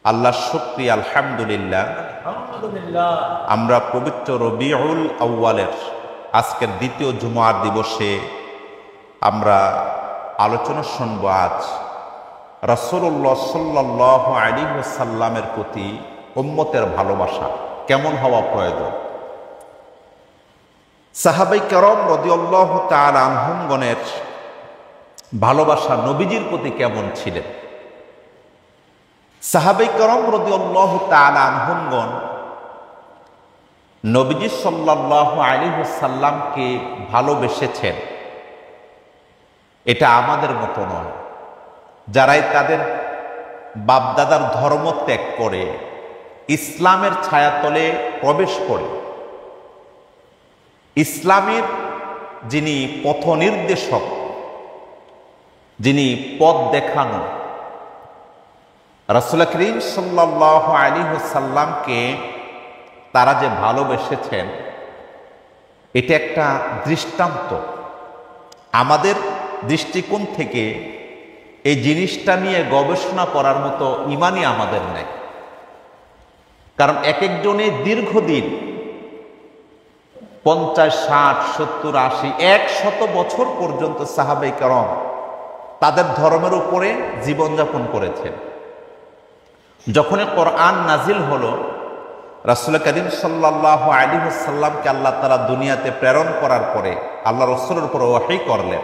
আল্লাহ শুকরিয়া, আলহামদুলিল্লাহ। আমরা পবিত্র রবিউল আউয়ালের আজকের দ্বিতীয় জুমার দিবসে আমরা আলোচনা শুনব। আজ রাসূলুল্লাহ সাল্লাল্লাহু আলাইহি ওয়াসাল্লামের প্রতি উম্মতের ভালোবাসা কেমন হওয়া প্রয়োজন। সাহাবায়ে কেরাম রাদিয়াল্লাহু তাআলা আনহুমগণের ভালোবাসা নবীজির প্রতি কেমন ছিলেন। সাহাবায়ে কেরাম রাদিয়াল্লাহু তাআলা আনহুমগণ নবীজি সাল্লাল্লাহু আলাইহি ওয়াসাল্লামকে ভালোবেসেছেন। এটা আমাদের মতো নয়, যারাই তাদের বাপদাদার ধর্ম ত্যাগ করে ইসলামের ছায়াতলে প্রবেশ করে, ইসলামের যিনি পথ নির্দেশক, যিনি পথ দেখানো রাসূল করিম সাল্লাল্লাহু আলাইহি ওয়াসাল্লামকে তারা যে ভালোবেসেছেন, এটা একটা দৃষ্টান্ত। আমাদের দৃষ্টিকোণ থেকে এই জিনিসটা নিয়ে গবেষণা করার মতো ইমানই আমাদের নেই। কারণ এক একজনে দীর্ঘদিন 50, 60, 70, 80, 100 বছর পর্যন্ত সাহাবায়ে কেরাম তাদের ধর্মের উপরে জীবনযাপন করেছেন। যখন কোরআন নাজিল হলো, রাসূল করিম সাল্লাল্লাহু আলাইহি ওয়াসাল্লামকে আল্লাহ তাআলা দুনিয়াতে প্রেরণ করার পরে আল্লাহ রাসূলের উপর ওহী করলেন।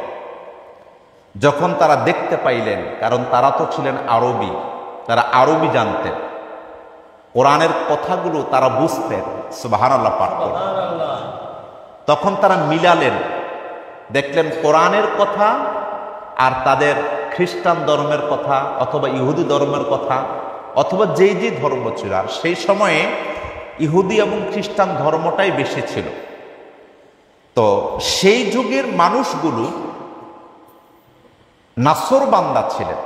যখন তারা দেখতে পাইলেন, কারণ তারা তো ছিলেন আরবি, তারা আরবি জানতেন, কোরআনের কথাগুলো তারা বুঝতেন, সুবহানাল্লাহ পাঠ করতেন। তখন তারা মিলালেন, দেখলেন কোরআনের কথা আর তাদের খ্রিস্টান ধর্মের কথা অথবা ইহুদি ধর্মের কথা অথবা যেই যে ধর্ম ছিল। আর সেই সময়ে ইহুদি এবং খ্রিস্টান ধর্মটাই বেশি ছিল। তো সেই যুগের মানুষগুলো নাছরবান্দা ছিলেন,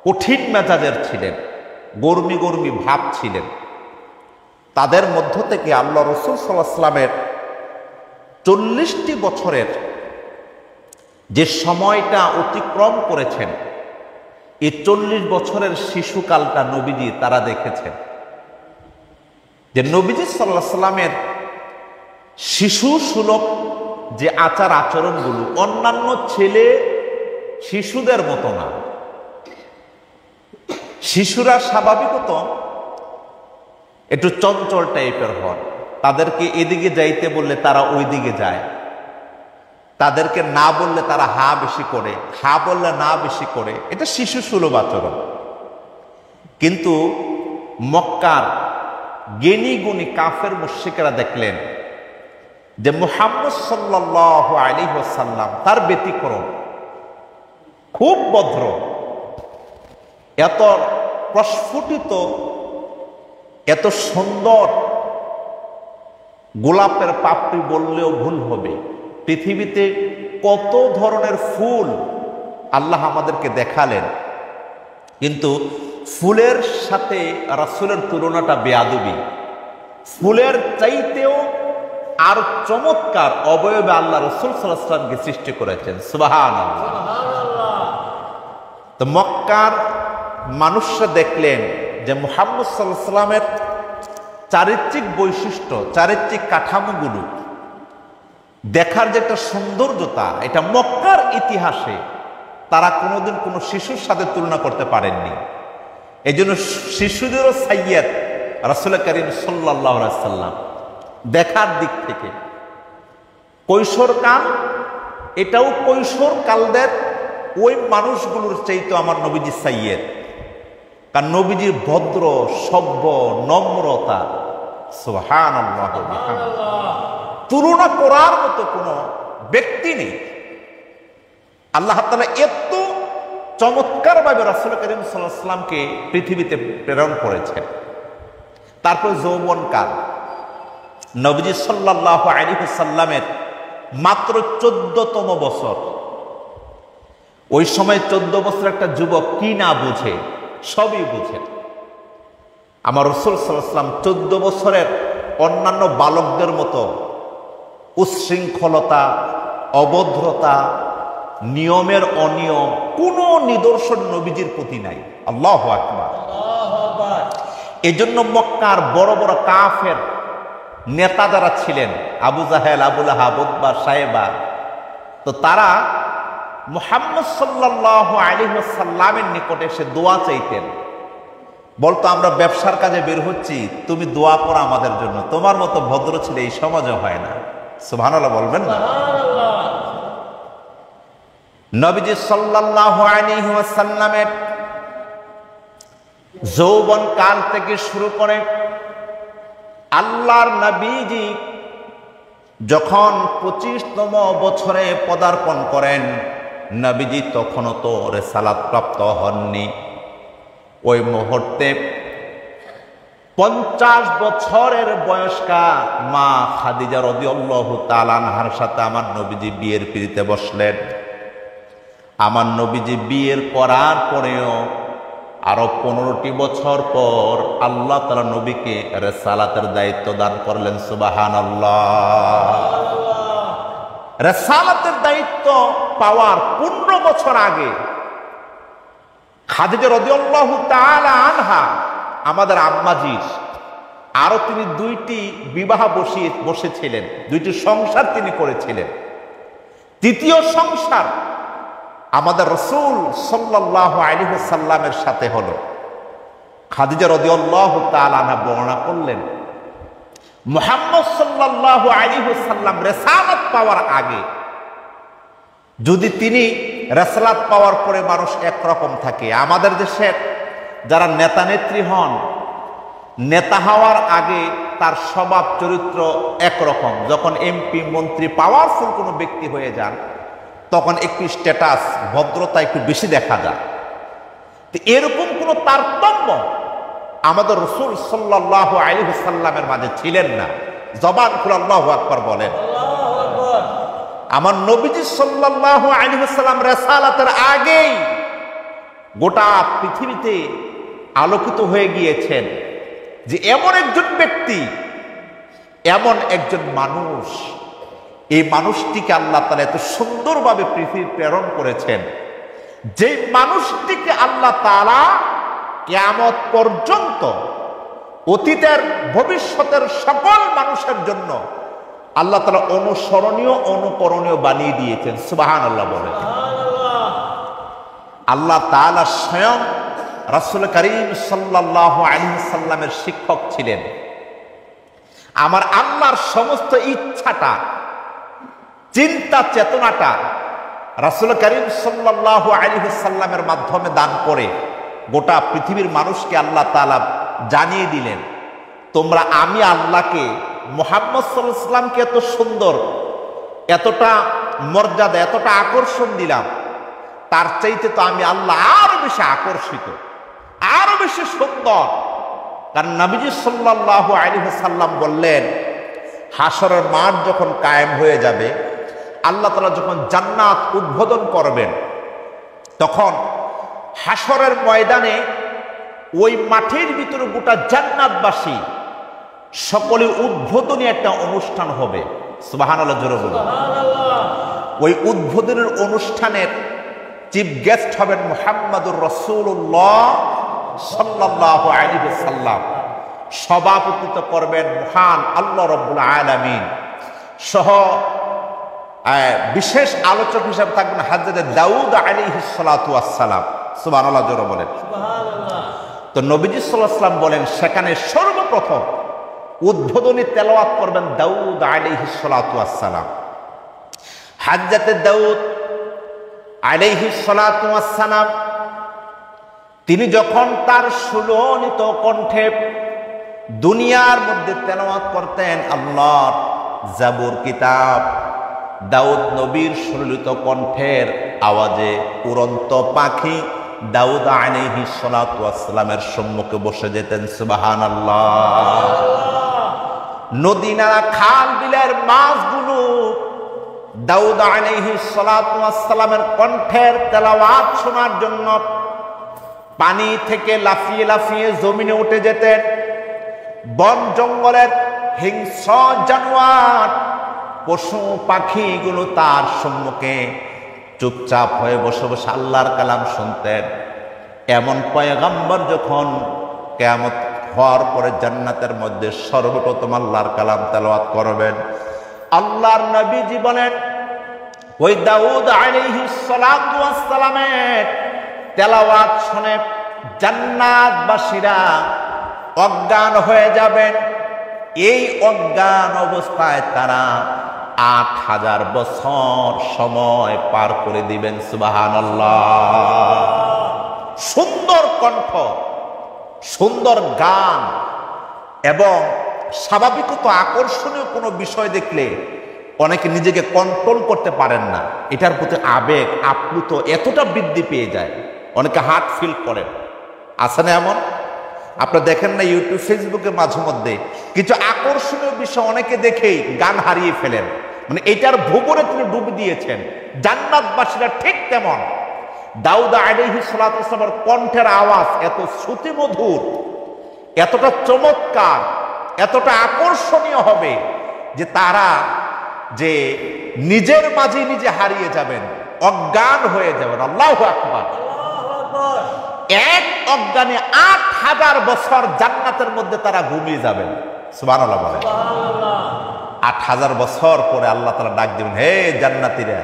কঠিন মেজাজের ছিলেন, গর্মি গর্মি ভাব ছিলেন। তাদের মধ্য থেকে আল্লাহ রাসূল সাল্লাল্লাহু আলাইহি ওয়াসাল্লামের 40টি বছরের যে সময়টা অতিক্রম করেছেন, এই 40 বছরের শিশুকালটা নবীজি তারা দেখেছেন। যে নবীজি সাল্লাল্লাহু আলাইহি ওয়াসাল্লামের শিশু সুলভ যে আচার আচরণগুলো অন্যান্য ছেলে শিশুদের মতো না। শিশুরা স্বাভাবিকত একটু চঞ্চল টাইপের হয়, তাদেরকে এদিকে যাইতে বললে তারা ওই দিকে যায়, তাদেরকে না বললে তারা হা বেশি করে, হা বললে না বেশি করে। এটা শিশু সুলভ আচরণ। কিন্তু মক্কার জ্ঞানী গুণী কাফের মুশরিকরা দেখলেন যে মুহাম্মদ সাল্লাল্লাহু আলাইহি ওয়াসাল্লাম তার ব্যতিক্রম, খুব ভদ্র, এত প্রস্ফুটিত, এত সুন্দর, গোলাপের পাপড়ি বললেও ভুল হবে। পৃথিবীতে কত ধরনের ফুল আল্লাহ আমাদেরকে দেখালেন, কিন্তু ফুলের সাথে রাসূলের তুলনাটা বেয়াদবি। ফুলের চাইতেও আর চমৎকার অবয়বে আল্লাহ রাসূল সাল্লাল্লাহু আলাইহি ওয়াসাল্লামকে সৃষ্টি করেছেন, সুবহানাল্লাহ। তো মক্কার মানুষরা দেখলেন যে মুহাম্মদ সাল্লাল্লাহু আলাইহি ওয়াসাল্লামের চারিত্রিক বৈশিষ্ট্য, চারিত্রিক কাঠামোগুলো দেখার যে একটা সৌন্দর্যতা, এটা মক্কার ইতিহাসে তারা কোনোদিন কোনো শিশুর সাথে তুলনা করতে পারেননি। এই জন্য শিশুদেরও সাইয়্যেদ রাসূল করিম সাল্লাল্লাহু আলাইহি ওয়াসাল্লাম। দেখার দিক থেকে কৈশোরকাল, এটাও কৈশোরকালদের ওই মানুষগুলোর চাইতে আমার নবীজি সাইয়্যেদ। কারণ নবীজির ভদ্র, সভ্য, নম্রতা, সুবহানাল্লাহ, তুলনা করার মতো কোনো ব্যক্তি নেই। আল্লাহ তাআলা এত চমৎকারভাবে রাসূল করিম সাল্লাল্লাহু আলাইহি ওয়াসাল্লামকে পৃথিবীতে প্রেরণ করেছেন। তারপর যৌবনকাল, নবীজি সাল্লাল্লাহু আলাইহি ওয়াসাল্লামের মাত্র 14তম বছর। ওই সময় 14 বছর একটা যুবক কি না বুঝে, সবই বুঝেন। আমার রাসূল সাল্লাল্লাহু আলাইহি ওয়াসাল্লাম 14 বছরের অন্যান্য বালকদের মতো উচ্ছৃঙ্খলতা, অভদ্রতা, নিয়মের অনিয়ম কোনো নিদর্শন নবীজির প্রতি নাই। আল্লাহু আকবার। এজন্য মক্কার বড় বড় কাফের নেতা যারা ছিলেন, আবু জাহেল, আবুল আহাব, উতবা, সাইবা, তো তারা মুহাম্মদ সাল্লাল্লাহু আলাইহি ওয়াসাল্লামের নিকটে এসে দোয়া চাইতেন। বলতো, আমরা ব্যবসার কাজে বের হচ্ছি, তুমি দোয়া করো আমাদের জন্য, তোমার মতো ভদ্র ছেলে এই সমাজে হয় না। সুবহানাল্লাহ বলবেন না? নবীজি সাল্লাল্লাহু আলাইহি ওয়াসাল্লামের যৌবন কাল থেকে শুরু করে আল্লাহর নবীজি যখন 25তম বছরে পদার্পণ করেন, নবীজি তখনও তো রিসালাত প্রাপ্ত হননি। ওই মুহূর্তে 50 বছরের বয়স্কা মা খাদিজা রাদিয়াল্লাহু তাআলা আনহার সাথে আমার নবীজি বিয়ের পিঁড়িতে বসলেন। আমার নবীজি বিয়ের করার পরেও আরো 15টি বছর পর আল্লাহ তাআলা নবীকে রিসালাতের দায়িত্ব দান করলেন। সুবহানাল্লাহ। রিসালাতের দায়িত্ব পাওয়ার 15 বছর আগে খাদিজা রাদিয়াল্লাহু তাআলা আনহা, আমাদের আম্মাজি, আরো তিনি 2টি বিবাহ বসেছিলেন, 2টি সংসার তিনি করেছিলেন। তৃতীয় সংসার আমাদের রাসূল সাল্লাল্লাহু আলাইহি ওয়াসাল্লামের সাথে হলো। খাদিজা রাদিয়াল্লাহু তাআলা আনহা বর্ণনা করলেন, মুহাম্মদ সাল্লাল্লাহু আলাইহি ওয়াসাল্লাম রিসালাত পাওয়ার আগে যদি তিনি রিসালাত পাওয়ার পরে মানুষ একরকম থাকে, আমাদের দেশের যারা নেতা নেত্রী হন, নেতা হওয়ার আগে তার স্বভাব চরিত্র একরকম, যখন এমপি মন্ত্রী পাওয়ারফুল কোনো ব্যক্তি হয়ে যান তখন একটু স্ট্যাটাস, ভদ্রতা একটু বেশি দেখা যায়। তো এরকম কোনো তারতম্য আমাদের রাসূল সাল্লাল্লাহু আলাইহি ওয়াসাল্লামের মাঝে ছিলেন না। জবান খুলে আল্লাহু আকবার বলেন। আমার নবীজি সাল্লাল্লাহু আলাইহি ওয়াসাল্লাম রিসালাতের আগেই গোটা পৃথিবীতে আলোকিত হয়ে গিয়েছেন যে এমন একজন ব্যক্তি, এমন একজন মানুষ, এই মানুষটিকে আল্লাহ তাআলা এত সুন্দরভাবে পৃথিবী প্রেরণ করেছেন, যে মানুষটিকে আল্লাহ তাআলা কিয়ামত পর্যন্ত অতীতের ভবিষ্যতের সকল মানুষের জন্য আল্লাহ তাআলা অনুসরণীয়, অনুকরণীয় বানিয়ে দিয়েছেন। সুবহানাল্লাহ বলেন। আল্লাহ তাআলা স্বয়ং রাসূল করিম সাল্লাল্লাহু আলাইহি ওয়াসাল্লামের শিক্ষক ছিলেন। আমার আল্লাহর সমস্ত ইচ্ছাটা, চিন্তা চেতনাটা রাসূল করিম সাল্লাল্লাহু আলাইহি ওয়াসাল্লামের মাধ্যমে দান করে গোটা পৃথিবীর মানুষকে আল্লাহ তাআলা জানিয়ে দিলেন, তোমরা আমি আল্লাহকে, মুহাম্মদ সাল্লাল্লাহু আলাইহি ওয়াসাল্লামকে এত সুন্দর, এতটা মর্যাদা, এতটা আকর্ষণ দিলাম, তার চাইতে তো আমি আল্লাহ আরো বেশি আকর্ষিত, আরো বেশি সুন্দর। কারণ নবীজি সাল্লাল্লাহু আলাইহি ওয়াসাল্লাম বললেন, হাসরের মাঠ যখন কায়েম হয়ে যাবে, আল্লাহ তাআলা যখন জান্নাত উদ্বোধন করবেন, তখন হাসরের ময়দানে ওই মাঠের ভিতরে গোটা জান্নাতবাসী সকলে উদ্বোধনী একটা অনুষ্ঠান হবে। সুবহানাল্লাহ জোরে বলুন। ওই উদ্বোধনের অনুষ্ঠানের চিফ গেস্ট হবেন মুহাম্মাদুর রাসূলুল্লাহ সাল্লাল্লাহু আলাইহি ওয়াসাল্লাম। সভাপতিত্ব করবেন মহান আল্লাহ রাব্বুল আলামিন সহ বিশেষ আলোচক হিসেবে থাকবেন হযরত দাউদ আলাইহিস সালাতু ওয়াস সালাম। সুবহানাল্লাহ জোরে বলেন। সুবহানাল্লাহ। তো নবীজি সাল্লাল্লাহু আলাইহি ওয়াসাল্লাম বলেন, সেখানে সর্বপ্রথম উদ্বোধনী তেলাওয়াত করবেন দাউদ আলাইহিস সালাতু ওয়াস সালাম। হযরত দাউদ আলাইহিস সালাতু ওয়াস সালাম তিনি যখন তার সুললিত কণ্ঠে দুনিয়ার মধ্যে তেলাওয়াত করতেন আল্লাহর জাবুর কিতাব, দাউদ নবীর সুললিত কণ্ঠের আওয়াজে উড়ন্ত পাখি দাউদ আলাইহিস সালাতু ওয়াস সালামের সম্মুখে বসে যেতেন। সুবহানাল্লাহ। নদী নালা খাল বিলের মাছগুলো দাউদ আলাইহিস সালাতু ওয়াস সালামের কণ্ঠের তেলাওয়াত শোনার জন্য পানি থেকে লাফিয়ে লাফিয়ে জমিনে উঠে যেতেন। বন জঙ্গলের হিংস্র জানোয়ার, পশু পাখিগুলো তার সম্মুখে চুপচাপ হয়ে বসে বসে আল্লাহর কালাম শুনতেন। এমন পয়গম্বর যখন কিয়ামত হওয়ার পরে জান্নাতের মধ্যে সর্বপ্রথম আল্লাহর কালাম তেলাওয়াত করবেন। আল্লাহর নবীজি বলেন ওই দাউদ আলাইহিস সালাতু ওয়াস সালামের তেলাওয়াত শুনে জান্নাতবাসীরা অজ্ঞান হয়ে যাবেন। এই অজ্ঞান অবস্থায় তারা ৮,০০০ বছর সময় পার করে দিবেন। সুবহানাল্লাহ। সুন্দর কণ্ঠ, সুন্দর গান এবং স্বাভাবিকত আকর্ষণীয় কোনো বিষয় দেখলে অনেকে নিজেকে কন্ট্রোল করতে পারেন না, এটার প্রতি আবেগ আপ্লুত এতটা বৃদ্ধি পেয়ে যায়, অনেকে হার্ট ফিল করেন। আছে না এমন? আপনারা দেখেন না ইউটিউব ফেসবুকে মাঝে মধ্যে কিছু আকর্ষণীয় বিষয় অনেকে দেখেই গান হারিয়ে ফেলেন, মানে এটার ভুবনে তিনি ডুবে দিয়েছেন। জান্নাতবাসীরা ঠিক তেমন। দাউদ আলাইহিস সালাতু ওয়াস সালামের কণ্ঠের আওয়াজ এত শ্রুতিমধুর, এতটা চমৎকার, এতটা আকর্ষণীয় হবে যে তারা যে নিজের মাঝে নিজে হারিয়ে যাবেন, অজ্ঞান হয়ে যাবেন। আল্লাহু আকবার। এক অজ্ঞানে ৮,০০০ বছর জান্নাতের মধ্যে তারা ঘুমিয়ে যাবেন। সুবহানাল্লাহ বলেন। ৮,০০০ বছর পরে আল্লাহ তাআলা ডাক দিবেন, হে জান্নাতীরা,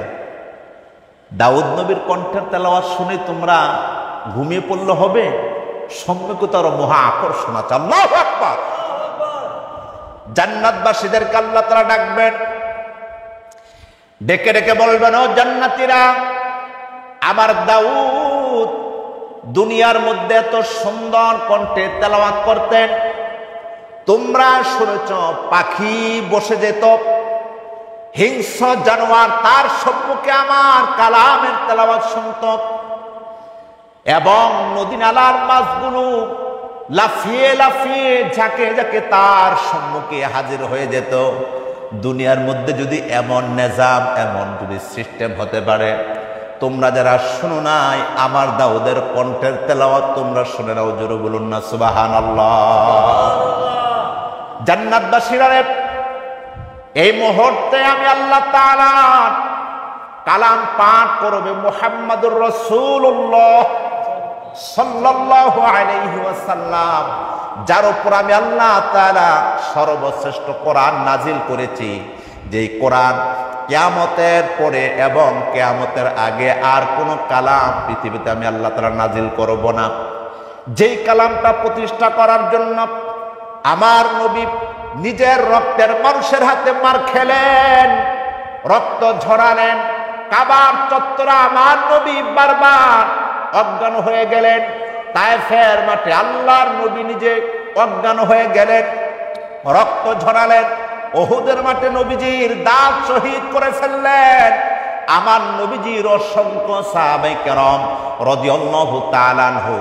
দাউদ নবীর কণ্ঠের তেলাওয়াত শুনে তোমরা ঘুমিয়ে পড়লে হবে? সম্মুখতার মহা আকর্ষণ আছে। আল্লাহু আকবার। জান্নাতবাসীদেরকে আল্লাহ তাআলা ডাকবেন, ডেকে ডেকে বলবেন, ও জান্নাতীরা, আমার দাউদ দুনিয়ার মধ্যে এত সুন্দর কণ্ঠে তেলাওয়াত করতেন, তোমরা শুনেছ পাখি বসে যেত, হিংস্র জানোয়ার তার সম্মুখে আমার কালামের তেলাওয়াত শুনত, এবং নদী নালার মাছগুলো লাফিয়ে লাফিয়ে ঝাঁকে ঝাঁকে তার সম্মুখে হাজির হয়ে যেত। দুনিয়ার মধ্যে যদি এমন নিজাম, এমন যদি সিস্টেম হতে পারে, তোমরা যারা শুনো নাই আমার দাউদের কণ্ঠের তেলাওয়াত তোমরা শুনে নাও। জোরে বলুন না সুবহানাল্লাহ। জান্নাতবাসীরা এই মুহূর্তে আমি আল্লাহ তাআলা কালাম পাঠ করবে মুহাম্মাদুর রাসূলুল্লাহ সাল্লাল্লাহু আলাইহি ওয়াসাল্লাম, যার উপর আমি আল্লাহ তাআলা সর্বশ্রেষ্ঠ কোরআন নাজিল করেছি, যেই কোরআন কিয়ামতের পরে এবং কিয়ামতের আগে আর কোনো কালাম পৃথিবীতে আমি আল্লাহ তাআলা নাজিল করব না। যেই কালামটা প্রতিষ্ঠা করার জন্য আমার নবী নিজের রক্তের মানুষের হাতে মার খেলেন, রক্ত ঝরালেন, কাবার চত্বরে আমার নবী বারবার অজ্ঞান হয়ে গেলেন, তায়েফের মাঠে আল্লাহর নবী নিজে অজ্ঞান হয়ে গেলেন, রক্ত ঝরালেন, উহুদের মাঠে নবীজির দাঁত শহীদ করে ফেললেন। আমার নবীজির অসংখ্য সাহাবায়ে কেরাম রাদিয়াল্লাহু তাআলা আনহু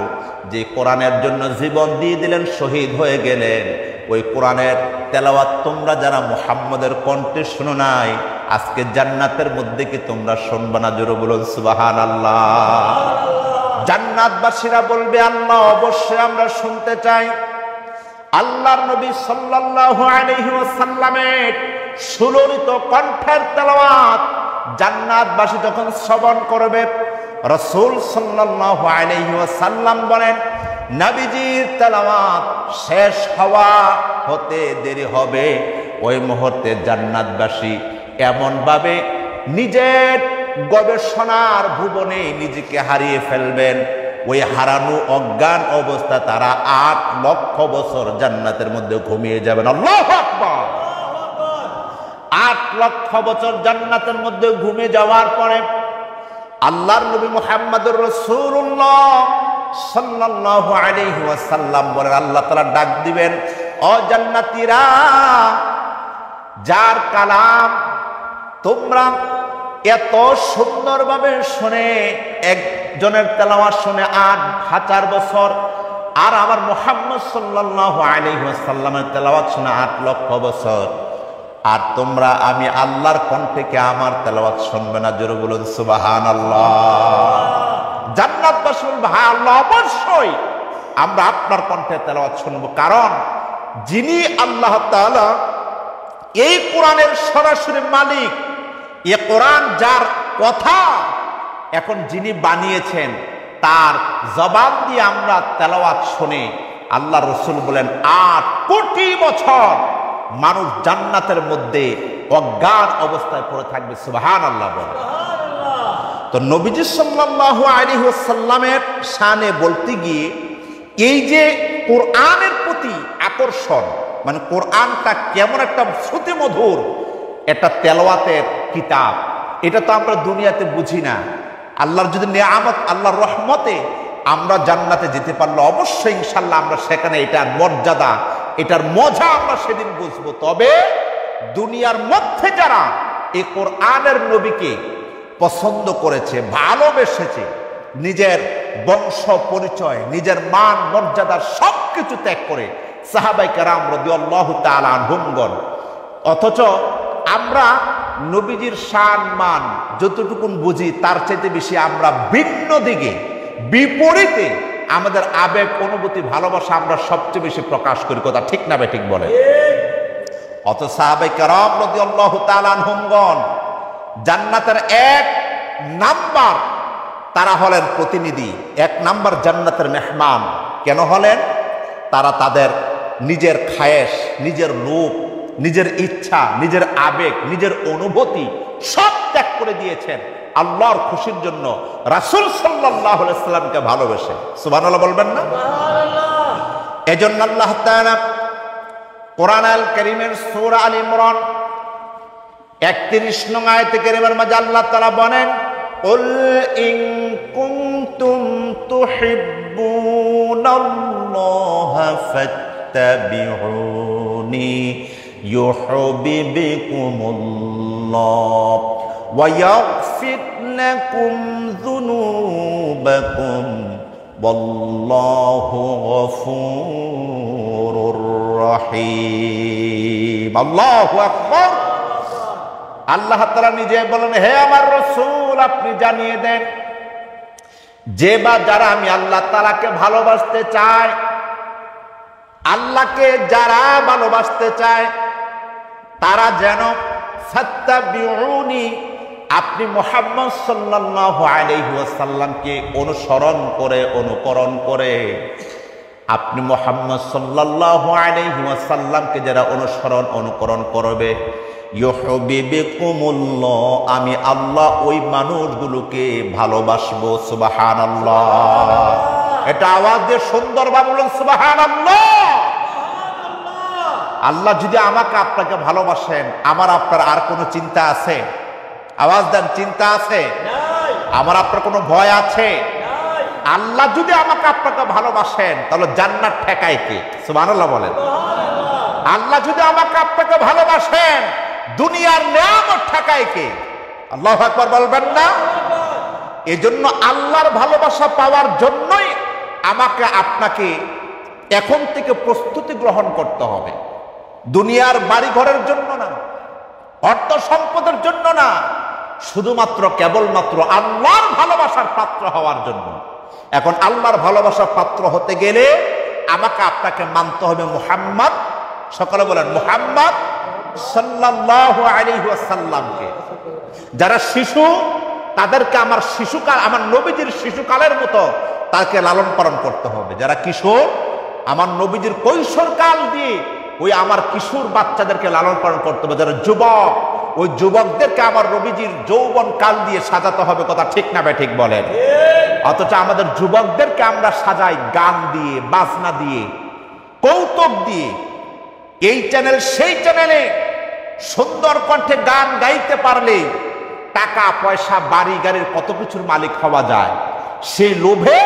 যে কোরআনের জন্য জীবন দিয়ে দিলেন, শহীদ হয়ে গেলেন। ওই কোরআনের তেলাওয়াত তোমরা যারা মুহাম্মদের কণ্ঠে শুনো নাই, আজকে জান্নাতের মধ্যে কি তোমরা শুনবে না? জোরে বলুন সুবহানাল্লাহ। জান্নাতবাসীরা বলবে, আল্লাহ অবশ্যই আমরা শুনতে চাই। আল্লাহর নবী সাল্লাল্লাহু আলাইহি ওয়াসাল্লামের সুললিত কণ্ঠের তেলাওয়াত জান্নাতবাসী যখন শ্রবণ করবে, রাসূল সাল্লাল্লাহু আলাইহি ওয়াসাল্লাম বলেন, নবীজির তেলাওয়াত শেষ হওয়া হতে দেরি হবে, ওই মুহূর্তে জান্নাতবাসী এমনভাবে নিজের গবেষণার ভুবনে নিজেকে হারিয়ে ফেলবেন। ওই হারানো অজ্ঞান অবস্থা তারা ৮ লক্ষ বছর জান্নাতের মধ্যে ঘুমিয়ে যাবেন। আল্লাহু আকবার। ৮ লক্ষ বছর জান্নাতের মধ্যে ঘুমিয়ে যাওয়ার পরে আল্লাহর নবী মুহাম্মদুর রাসূলুল্লাহ সাল্লাল্লাহু আলাইহি ওয়াসাল্লাম বলেন, আল্লাহ তাআলা ডাক দিবেন, ও জান্নাতীরা, যার কালাম তোমরা এত সুন্দরভাবে শুনে, একজনের তেলাওয়াত শুনে ৮,০০০ বছর, আর আমার মুহাম্মদ সাল্লাল্লাহু আলাইহি ওয়াসাল্লামের তেলাওয়াত শুনে ৮ লক্ষ বছর, আর তোমরা আমি আল্লাহর কণ্ঠে কি আমার তেলাওয়াত শুনবে না? জোরে বলুন সুবহানাল্লাহ। জান্নাতবাসী বলবে, হ্যাঁ আল্লাহ, অবশ্যই আমরা আপনার কণ্ঠে তেলাওয়াত শুনবো, কারণ যিনি আল্লাহ তাআলা এই কোরআনের সরাসরি মালিক, এ কোরআন যার কথা, এখন যিনি বানিয়েছেন তার জবান দিয়ে আমরা তেলাওয়াত শুনে আল্লাহ রসুল বলেন 8 কোটি বছর মানুষ জান্নাতের মধ্যে অজ্ঞান অবস্থায় পড়ে থাকবে। সুবহানাল্লাহ বলেন। তো নবীজি সাল্লাল্লাহু আলাইহি ওয়াসাল্লামের শানে বলতে গিয়ে এই যে কোরআনের প্রতি আকর্ষণ, মানে কোরআনটা কেমন একটা শ্রুতি মধুর একটা তেলাওয়াতের কিতাব, এটা তো আমরা দুনিয়াতে বুঝি না। আল্লাহর যদি নিয়ামত, আল্লাহর রহমতে আমরা জান্নাতে যেতে পারলে অবশ্যই ইনশাল্লাহ আমরা সেখানে এটার মর্যাদা, এটার মজা আমরা সেদিন বুঝবো। তবে দুনিয়ার মধ্যে যারা এই কোরআনের নবীকে পছন্দ করেছে, ভালোবেসেছে, নিজের বংশ পরিচয়, নিজের মান মর্যাদার সবকিছু ত্যাগ করে সাহাবায়ে কেরাম রাদিয়াল্লাহু তাআলা আনহুমগণ, অথচ আমরা নবীজির শান মান যতটুকুন বুঝি তার চাইতে বেশি আমরা ভিন্ন দিকে, বিপরীতে আমাদের আবেগ, অনুভূতি, ভালোবাসা আমরা সবচেয়ে বেশি প্রকাশ করি। কথা ঠিক না বেঠিক বলে? অত সাহাবায়ে কেরাম রাদিয়াল্লাহু তাআলা আনহুমগণ জান্নাতের 1 নাম্বার, তারা হলেন প্রতিনিধি, 1 নাম্বার জান্নাতের মেহমান। কেন হলেন? তারা তাদের নিজের খায়েশ, নিজের লোভ, নিজের ইচ্ছা, নিজের আবেগ, নিজের অনুভূতি সব ত্যাগ করে দিয়েছেন আল্লাহর খুশির জন্য, রাসূল সাল্লাল্লাহু আলাইহি ওয়াসাল্লামকে ভালোবেসে। সুবহানাল্লাহ বলবেন না? এজন্য আল্লাহ তাআলা কোরআন আল কারীমের সূরা আল ইমরান 31 নং আয়াতে কারীমার মাঝে আল্লাহ তাআলা বলেন, কুল ইন কুনতুম তুহিব্বুনাল্লাহা ফাত্তাবিউনি ইউহিব্বুকুমুল্লাহ ওয়া ইয়াগফির লাকুম যুনুবাকুম ওয়াল্লাহু গফুরুর রহিম। আল্লাহু আকবার। আল্লাহ তাআলা নিজে বলেন, হে আমার রাসূল আপনি জানিয়ে দেন যে বা যারা আমি আল্লাহ তাআলাকে ভালোবাসতে চায়, আল্লাহকে যারা ভালোবাসতে চায় তারা যেন ফাত্তাবিউনি, আপনি মুহাম্মদ সাল্লাল্লাহু আলাইহি ওয়াসাল্লামকে অনুসরণ করে, অনুকরণ করে, আপনি মুহাম্মদ সাল্লাল্লাহু আলাইহি ওয়াসাল্লামকে যারা অনুসরণ অনুকরণ করবে, ইউহিব্বুকুমুল্লাহ, আমি আল্লাহ ওই মানুষগুলোকে ভালোবাসবো। সুবহানাল্লাহ। এটা আওয়াজ দিয়ে সুন্দরভাবে বলুন সুবহানাল্লাহ। আল্লাহ যদি আমাকে আপনাকে ভালোবাসেন, আমার আপনার আর কোনো চিন্তা আছে? আওয়াজ দেন, চিন্তা আছে? আমার আপনার কোনো ভয় আছে? আল্লাহ যদি আমাকে আপনাকে ভালোবাসেন তাহলে জান্নাত ঠেকায় কে? সুবহানাল্লাহ বলেন। আল্লাহ যদি আমাকে আপনাকে ভালোবাসেন দুনিয়ার নিয়ামত ঠেকায় কে? আল্লাহু আকবার বলবেন না? এজন্য আল্লাহর ভালোবাসা পাওয়ার জন্যই আমাকে আপনাকে এখন থেকে প্রস্তুতি গ্রহণ করতে হবে। দুনিয়ার বাড়ি ঘরের জন্য না, অর্থ সম্পদের জন্য না, শুধুমাত্র কেবলমাত্র আল্লাহর ভালোবাসার পাত্র হওয়ার জন্য। এখন আল্লাহর ভালোবাসার পাত্র হতে গেলে আমাকে আপনাকে মানতে হবে মুহাম্মদ, সকলে বলেন মুহাম্মদ সাল্লাল্লাহু আলাইহি ওয়াসাল্লামকে। যারা শিশু তাদেরকে আমার শিশুকাল, আমার নবীজির শিশুকালের মতো তাকে লালন পালন করতে হবে। যারা কিশোর, আমার নবীজির কৈশোরকাল দিয়ে ওই আমার কিশোর বাচ্চাদেরকে লালন পালন করতে হবে। যারা যুবক, ওই যুবকদেরকে আমার নবীজির যৌবন কাল দিয়ে সাজাতে হবে। কথা ঠিক না ঠিক বলেন? অথচ আমাদের যুবকদেরকে আমরা সাজাই গান দিয়ে, বাজনা দিয়ে, কৌতুক দিয়ে, এই চ্যানেল সেই চ্যানেলে সুন্দর কণ্ঠে গান গাইতে পারলে টাকা পয়সা, বাড়ি গাড়ির কত কিছুর মালিক হওয়া যায়। সেই লোভে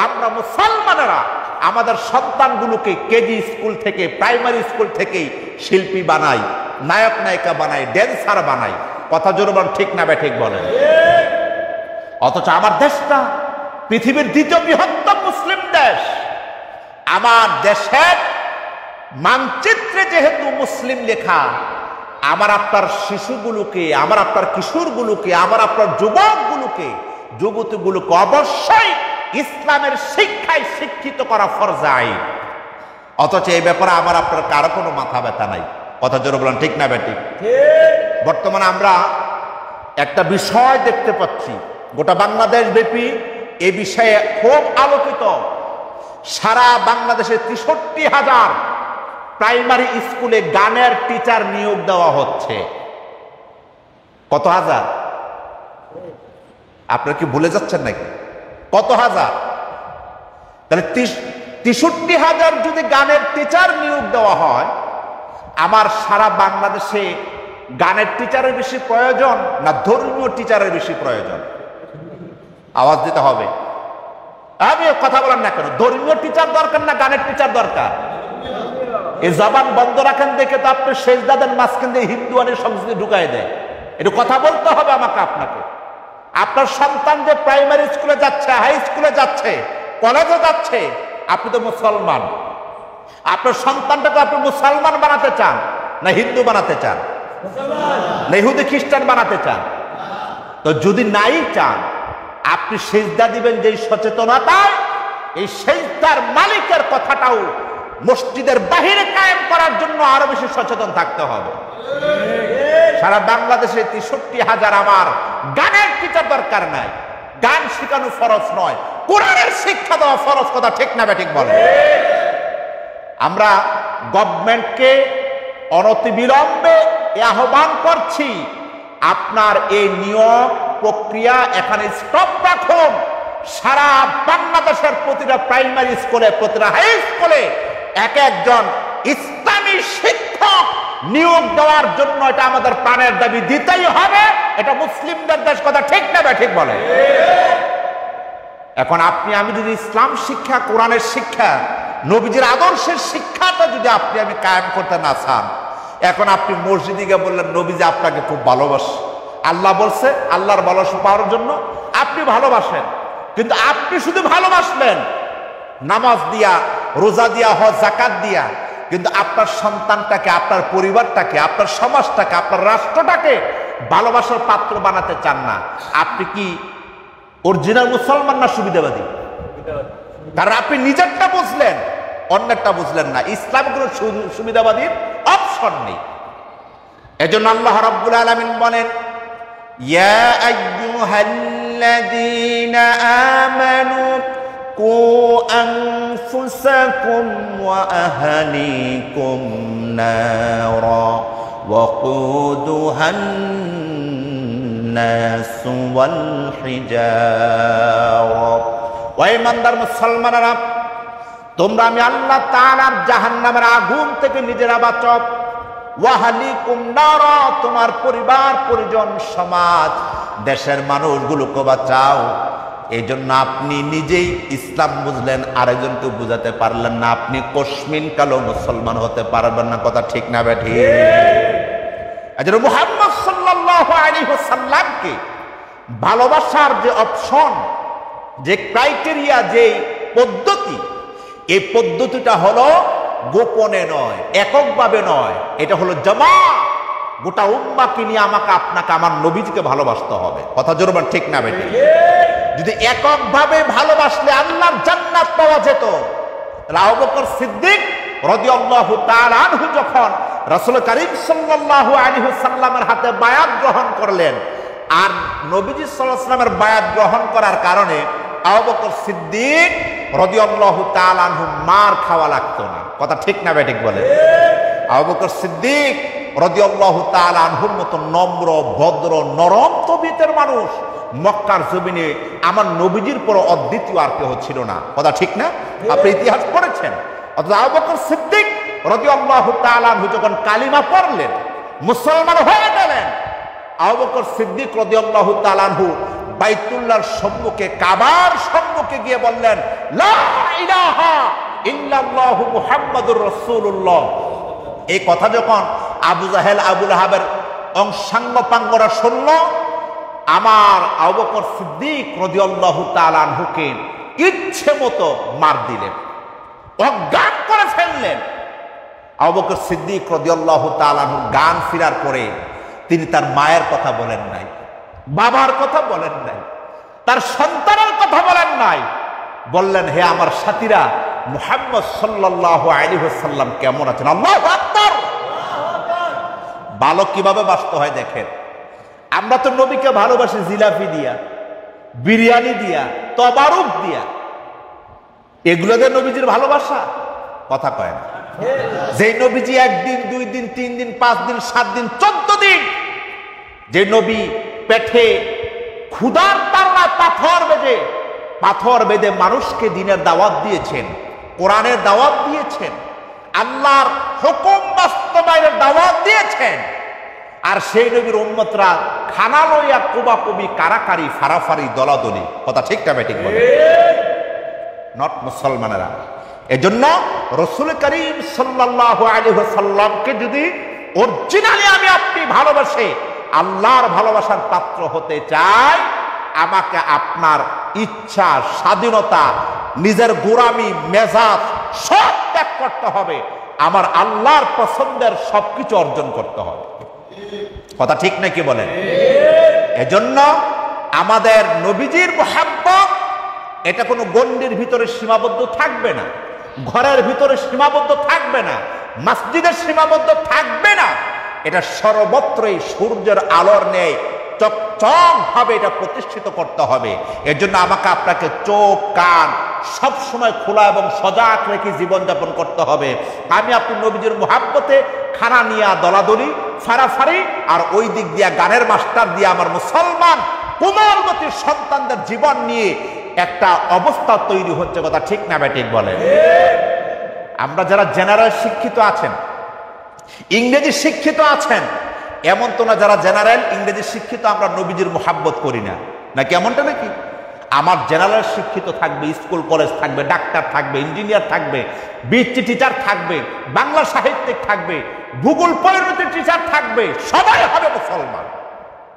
আমরা মুসলমানেরা আমাদের সন্তানগুলোকে কেজি স্কুল থেকে, প্রাইমারি স্কুল থেকে শিল্পী বানাই, নায়ক নায়িকা বানাই, ড্যান্সার বানাই। কথা জোরে বলেন, ঠিক না ঠিক বলেন? অথচ আমার দেশটা পৃথিবীর 2য় বৃহত্তম মুসলিম দেশ। আমার দেশের মানচিত্রে যেহেতু মুসলিম লেখা, আমার আপনার শিশুগুলোকে, আমার আপনার কিশোরগুলোকে, আমার আপনার যুবকগুলোকে, যুবতীগুলোকে অবশ্যই ইসলামের শিক্ষায় শিক্ষিত করা ফরজ আইন। অথচ এই ব্যাপারে আমার আপনার কারো কোনো মাথা ব্যথা নাই। কথা জোরে বলেন, ঠিক না ঠিক? বর্তমানে আমরা একটা বিষয় দেখতে পাচ্ছি, গোটা বাংলাদেশ ব্যাপী এই বিষয়ে খুব আলোকিত। সারা বাংলাদেশে ৬৩,০০০ প্রাইমারি স্কুলে গানের টিচার নিয়োগ দেওয়া হচ্ছে। কত হাজার? আপনারা কি ভুলে যাচ্ছেন নাকি? কত হাজার? তাহলে ৬৩,০০০ যদি গানের টিচার নিয়োগ দেওয়া হয়, আমার সারা বাংলাদেশে গানের টিচারের বেশি প্রয়োজন না ধর্মীয় টিচারের বেশি প্রয়োজন? আওয়াজ দিতে হবে। আমি কথা বলেন না কেন? ধর্মীয় টিচার দরকার না গানের টিচার দরকার? এই জবান বন্ধ রাখেন দেখে তো আপনি সেজদা দেন, মাঝখান দিয়ে হিন্দুয়ানের সংস্কৃতি ঢুকাই দেয়। একটু কথা বলতে হবে আমাকে, আপনাকে। আপনার সন্তান যে প্রাইমারি স্কুলে যাচ্ছে, হাই স্কুলে যাচ্ছে, কলেজে যাচ্ছে, আপনি তো মুসলমান। আপনার সন্তানটাকে আপনি মুসলমান বানাতে চান না হিন্দু বানাতে চান না ইহুদি খ্রিস্টান বানাতে চান? তো যদি নাই চান, আপনি সেজদা দিবেন যেই সচেতনতায়, এই সেজদার মালিকের কথাটাও মসজিদের বাহিরে কায়েম করার জন্য আরো বেশি সচেতন থাকতে হবে। সারা বাংলাদেশে ৬৩,০০০ আমার গানের টিচার দরকার নাই। গান শেখানো ফরজ নয়, কোরআনের শিক্ষা দেওয়া ফরজ। কথা ঠিক না ব্যাঠিক বলে? আমরা গভর্নমেন্টকে অনতিবিলম্বে আহ্বান করছি, আপনার এই নিয়োগ প্রক্রিয়া এখানে স্টপ রাখুন। সারা বাংলাদেশের প্রতিটা প্রাইমারি স্কুলে, প্রতিটা হাই স্কুলে একজন ইসলামী শিক্ষক নিয়োগ দেওয়ার জন্য এটা আমাদের প্রাণের দাবি, দিতেই হবে। এটা মুসলিমদের দেশ। কথা ঠিক না ব্যাঠিক বলে? এখন আপনি আমি যদি ইসলাম শিক্ষা, কোরআনের শিক্ষা, নবীজির আদর্শের শিক্ষাটা যদি আমি কায়েম করতে না চান, এখন আপনি মসজিদে গিয়ে বললেন নবীজি আপনাকে খুব ভালোবাসে, আল্লাহ বলছে, আল্লাহর ভালোবাসা পাওয়ার জন্য আপনি ভালোবাসেন। কিন্তু আপনি শুধু ভালোবাসলেন নামাজ দিয়া, রোজা দিয়া, হজ যাকাত দিয়া, কিন্তু আপনার সন্তানটাকে, আপনার পরিবারটাকে, আপনার সমাজটাকে, আপনার রাষ্ট্রটাকে ভালোবাসার পাত্র বানাতে চান না। আপনি কি অরিজিনাল মুসলমান না সুবিধাবাদী? কারণ আপনি নিজেরটা বুঝলেন, অন্যেরটা বুঝলেন না। ইসলামে কোনো সুবিধাবাদীর অপশন নেই। এজন্য আল্লাহ রাব্বুল আলামিন বলেন, ইয়া আইয়ুহাল্লাযীনা আমানু কু আনফুসাকুম ওয়া আহলিকুম নারা ওয়াকুদুহান নাস ওয়াল হিজারা। ও ঈমানদার মুসলমানেরা, তোমরা আমি আল্লাহ তাআলার জাহান্নামের আগুন থেকে নিজেরা বাঁচাও। ওয়াহলিকুম নারা, তোমার পরিবার পরিজন, সমাজ, দেশের মানুষগুলোকে বাঁচাও। এই জন্য আপনি নিজেই ইসলাম বুঝলেন, আরেকজনকে বুঝাতে পারলেন না, আপনি কসমিন কালো মুসলমান হতে পারবেন না। কথা ঠিক না বেঠি? এজন্য মুহাম্মদ সাল্লাল্লাহু আলাইহি ওয়াসাল্লামকে ভালোবাসার যে অপশন, যে ক্রাইটেরিয়া, যে পদ্ধতি, এই পদ্ধতিটা হলো গোপনে নয়, এককভাবে নয়, এটা হলো জামাত। গোটা উম্মাহকে নিয়ে আমাকে, আপনাকে, আমার নবীজিকে ভালোবাসতে হবে। কথা জোরবার ঠিক না বেটি? যদি এককভাবে ভালোবাসলে আল্লাহর জান্নাত পাওয়া যেত, তাহলে আবু বকর সিদ্দিক রাদিয়াল্লাহু তাআলা আনহু যখন রাসূল কারীম সাল্লাল্লাহু আলাইহি ওয়াসাল্লামের হাতে বায়াত গ্রহণ করলেন, আর নবীজি সাল্লাল্লাহু আলাইহি ওয়াসাল্লামের বায়াত গ্রহণ করার কারণে আবু বকর সিদ্দিক রাদিয়াল্লাহু তাআলা আনহু মার খাওয়া লাগতো না। কথা ঠিক না বেঠিক বলে? আবু বকর সিদ্দিক রাদিয়াল্লাহু তাআলা আনহুর মতো নম্র, ভদ্র, নরম তবিয়তের মানুষ মক্কার জমিনে আমার নবীজির পর অদ্বিতীয় আর কেউ ছিল না। কথা ঠিক না? আপনি ইতিহাস পড়েছেন। অথচ আবু বকর সিদ্দিক রাদিয়াল্লাহু তাআলা আনহু যখন কালিমা পড়লেন, মুসলমান হয়ে গেলেন, আবু বকর সিদ্দিক রাদিয়াল্লাহু তাআলা আনহু বাইতুল্লাহর সম্মুখে, কাবার সম্মুখে গিয়ে বললেন, লা ইলাহা ইল্লাল্লাহু মুহাম্মাদুর রাসূলুল্লাহ। এই কথা যখন আবু জাহেল, আবু লাহাবের অংশাঙ্গপাঙ্গরা শুনল, আমার আবু বকর সিদ্দিক রাদিয়াল্লাহু তাআলা আনহুকে ইচ্ছে মতো মার দিলেন, অজ্ঞান করে ফেললেন। আবু বকর সিদ্দিক রাদিয়াল্লাহু তাআলা আনহু জ্ঞান ফিরার পরে তিনি তার মায়ের কথা বলেন নাই, বাবার কথা বলেন নাই, তার সন্তানের কথা বলেন নাই। বললেন, হে আমার সাথীরা, মুহাম্মদ সাল্লাল্লাহু আলাইহি ওয়াসাল্লাম কেমন আছেন? আল্লাহু আকবার। ভালো কিভাবে বাসতে হয় দেখেন। আমরা তো নবীকে ভালোবাসি জিলাপি দিয়া, বিরিয়ানি দিয়া, তবারুক দিয়া। এগুলোদের নবীজির ভালোবাসা? কথা কয় না। যে নবীজি 1 দিন 2 দিন 3 দিন 5 দিন 7 দিন 14 দিন, যে নবী পেটে ক্ষুধার তাড়নায় পাথর বেঁধে মানুষকে দ্বীনের দাওয়াত দিয়েছেন, কোরআনের দাওয়াত দিয়েছেন, আল্লাহর হুকুম বাস্তবায়নের দাওয়াত দিয়েছেন, আর সেই নবীর উম্মতরা খানা লইয়া কোবাকুবি কারাকারি ফারাফারি দলাদলি। কথা ঠিক না ঠিক বলে? নট মুসলমানেরা। এজন্য রাসূল করিম সাল্লাল্লাহু আলাইহি ওয়াসাল্লামকে যদি অরিজিনালি আমি আপনি ভালোবাসে আল্লাহর ভালোবাসার পাত্র হতে চাই, আমাকে আপনার ইচ্ছা, স্বাধীনতা, নিজের গোলামি, মেজাজ সব ত্যাগ করতে হবে, আমার আল্লাহর পছন্দের সবকিছু অর্জন করতে হবে। কথা ঠিক নাকি বলেন? এজন্য আমাদের নবীজির মুহাব্বত এটা কোনো গণ্ডির ভিতরে সীমাবদ্ধ থাকবে না, ঘরের ভিতরে সীমাবদ্ধ থাকবে না, মসজিদের সীমাবদ্ধ থাকবে না। এটা সর্বত্রই সূর্যের আলোর ন্যায় চকচক ভাবে এটা প্রতিষ্ঠিত করতে হবে। এর জন্য আমাকে আপনাকে চোখ কান সবসময় খোলা এবং সজাগ রেখে জীবনযাপন করতে হবে। আমি আপনি নবীজির মুহাব্বতে খানা নিয়ে দলাদলি ফারাফারি আর ওই দিক দিয়া গানের মাস্টার দিয়ে আমার মুসলমান কোমলমতির সন্তানদের জীবন নিয়ে একটা অবস্থা তৈরি হচ্ছে। কথা ঠিক না ঠিক বলেন? আমরা যারা জেনারেল শিক্ষিত আছেন, ইংরেজি শিক্ষিত আছেন, এমন তো না যারা জেনারেল ইংরেজি শিক্ষিত আমরা নবীজির মুহাব্বত করি না, নাকি এমনটা নাকি? আমার জেনারেল শিক্ষিত থাকবে, স্কুল কলেজ থাকবে, ডাক্তার থাকবে, ইঞ্জিনিয়ার থাকবে, বিএসসি টিচার থাকবে, বাংলা সাহিত্যিক থাকবে, ভূগোল পরিণতির টিচার থাকবে, সবাই হবে মুসলমান।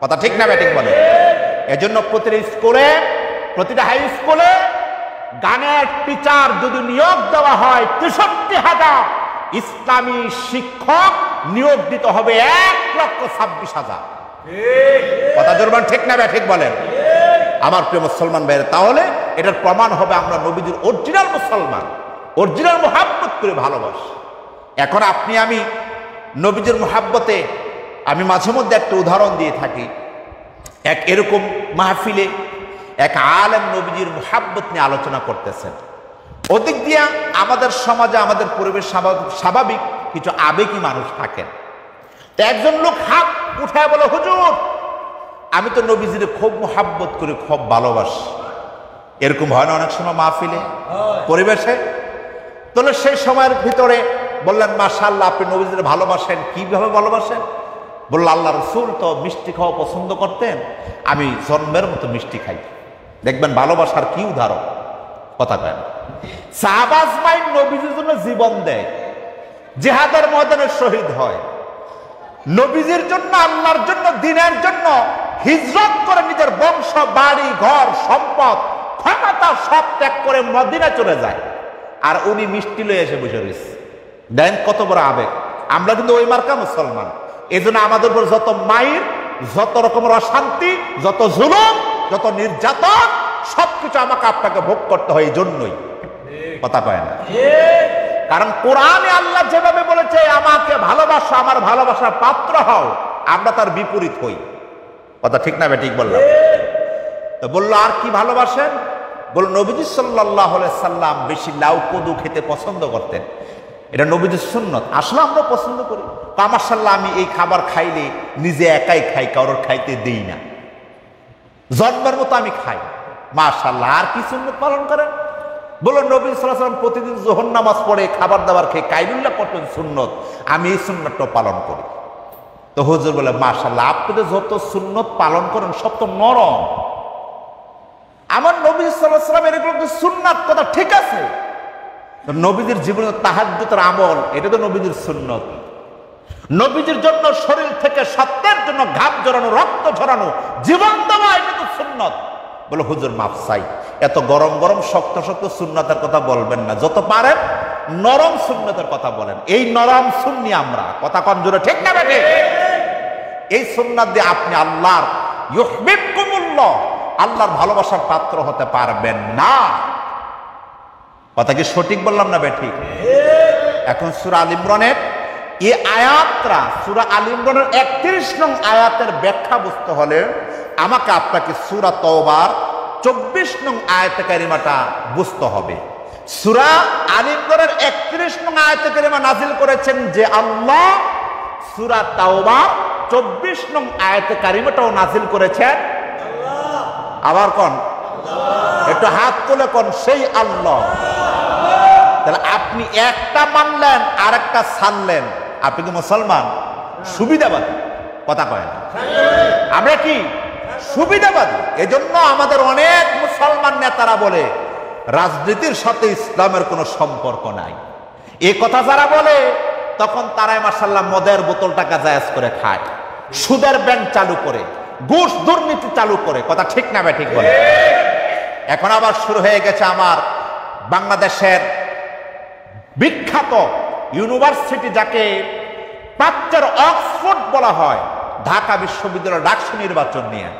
কথা ঠিক না ঠিক বলে? এজন্য প্রতিটা স্কুলে, প্রতিটা হাই স্কুলে গানের টিচার যদি নিয়োগ দেওয়া হয় 63,000 ইসলামী শিক্ষক নিয়োগ দিতে হবে 1,26,000। কথা জোরবান ঠিক না ঠিক বলেন? আমার প্রিয় মুসলমান ভাইরা, তাহলে এটার প্রমাণ হবে আমরা নবীজির অরিজিনাল মুসলমান, অরিজিনাল মুহাব্বত করে ভালোবাসি। এখন আপনি আমি নবীজির মুহাব্বতে আমি মাঝে মধ্যে একটা উদাহরণ দিয়ে থাকি। এক এরকম মাহফিলে এক আলেম নবীজির মুহাব্বত নিয়ে আলোচনা করতেছেন। ওদিক দিয়া আমাদের সমাজে, আমাদের পরিবেশ স্বাভাবিক কিছু আবেগী মানুষ থাকেন। তো একজন লোক হাত উঠায় বলে, হুজুর আমি তো নবীজির খুব মুহাব্বত করে খুব ভালোবাসি। এরকম হয় না অনেক সময় মাহফিলে, পরিবেশে? তাহলে সেই সময়ের ভিতরে বললেন, মাশাআল্লাহ আপনি নবীজির ভালোবাসেন, কিভাবে ভালোবাসেন? বলল, আল্লাহ রাসূল তো মিষ্টি খাওয়া পছন্দ করতেন, আমি জন্মের মতো মিষ্টি খাই। দেখবেন ভালোবাসার কি উদাহরণ। কথা কয় না? সাহাবা আজমাইন নবীজির জন্য জীবন দেয়, জিহাদের ময়দানে শহীদ হয়, নবীজির জন্য, আল্লাহর জন্য, দ্বীনের জন্য হিজরত করে নিজের বংশ, বাড়ি, ঘর, সম্পদ, ক্ষমতা সব ত্যাগ করে মদিনা চলে যায়, আর উনি মিষ্টি লয়ে এসে বসে রয়েছে। দেন কত বড় আবেগ! আমরা কিন্তু ওই মার্কা মুসলমান। এই জন্য আমাদের উপর যত মাইর, যত রকমের অশান্তি, যত জুলুম, যত নির্যাতন, সবকিছু আমাকে আপনাকে ভোগ করতে হয়। এই জন্যই। কথা কয় না? কারণ কোরআনে আল্লাহ যেভাবে বলেছে আমাকে ভালোবাসো, আমার ভালোবাসার পাত্র হও, আমরা তার বিপরীত হই। কথা ঠিক না ঠিক বললাম? তো বললো, আর কি ভালোবাসেন? বলল, নবীজি সাল্লাল্লাহু আলাইহি সাল্লাম বেশি লাউ কদু খেতে পছন্দ করতেন, এটা নবীজির সুন্নত। আসলে আমরা পছন্দ করি। মাশাআল্লাহ আমি এই খাবার খাইলে নিজে একাই খাই, কারোর খাইতে দেই না, জন্মের মতো আমি খাই। মাশাআল্লাহ, আর কি সুন্নত পালন করেন? বলল, নবী সাল্লাল্লাহু আলাইহি ওয়াসাল্লাম প্রতিদিন যোহর নামাজ পড়ে খাবার দাবার খেয়ে কাইলুল্লাহ করতেন, সুন্নত, আমি এই সুন্নতটা পালন করি। তো হুজুর বলে, মাশাআল্লাহ আপনি তো যত সুন্নত পালন করেন সব তো নরম। আমার নবী সাল্লাল্লাহু আলাইহি ওয়াসাল্লাম এরকম সুন্নাত, কথা ঠিক আছে, নবীজির জীবনে তাহাজ্জুদের আমল, এটা তো নবীজির সুন্নত। নবীজির জন্য শরীর থেকে সত্যের জন্য ঘাম ঝরানো, রক্ত ঝরানো, জীবন দেওয়া, এটা তো সুন্নত। বলে, হুজুর মাফ চাই, এত গরম গরম শক্ত শক্ত সুন্নতের কথা বলবেন না, যত পারেন নরম সুন্নতের কথা বলেন। এই নরম সুন্নি আমরা। কথা কম জোরে ঠিক না বেটে? এই সুন্নাত দিয়ে আপনি আল্লাহর ইউহিব্বুকুমুল্লাহ, আল্লাহর ভালোবাসার পাত্র হতে পারবেন না। কথা কি সঠিক বললাম না বেঠিক? এখন সূরা আল ইমরানের এই আয়াতটা, সূরা আল ইমরানের 31 নং আয়াতের ব্যাখ্যা বুঝতে হলে আমাকে আপনাকে সূরা তাওবার 24 নং আয়াতে কারিমাটা বুঝতে হবে। সূরা আলে ইমরানের 31 নং আয়াতে কারিমা নাজিল করেছেন যে আল্লাহ, সূরা তাওবা 24 নং আয়াতে কারিমাটাও নাজিল করেছেন আল্লাহ। আবার কোন আল্লাহ, একটু হাত তুলে কোন সেই আল্লাহ। তাহলে আপনি একটা মানলেন আর একটা ছাড়লেন, আপনি কি মুসলমান? সুবিধাবাদী। কথা কয় না, আমরা কি সুবিধাবাদী? এজন্য আমাদের অনেক মুসলমান নেতারা বলে রাজনীতির সাথে ইসলামের কোনো সম্পর্ক নাই। এই কথা যারা বলে তখন তারাই মাশাআল্লাহ মদের বোতল টাকা জায়েজ করে খায়, সুদের ব্যাংক চালু করে, ঘুষ দুর্নীতি চালু করে। কথা ঠিক না ভাই? ঠিক বলে। এখন আবার শুরু হয়ে গেছে আমার বাংলাদেশের বিখ্যাত ইউনিভার্সিটি, যাকে প্রাচ্যের অক্সফোর্ড বলা হয়, ঢাকা বিশ্ববিদ্যালয়ের ডাকসু নির্বাচন নিয়ে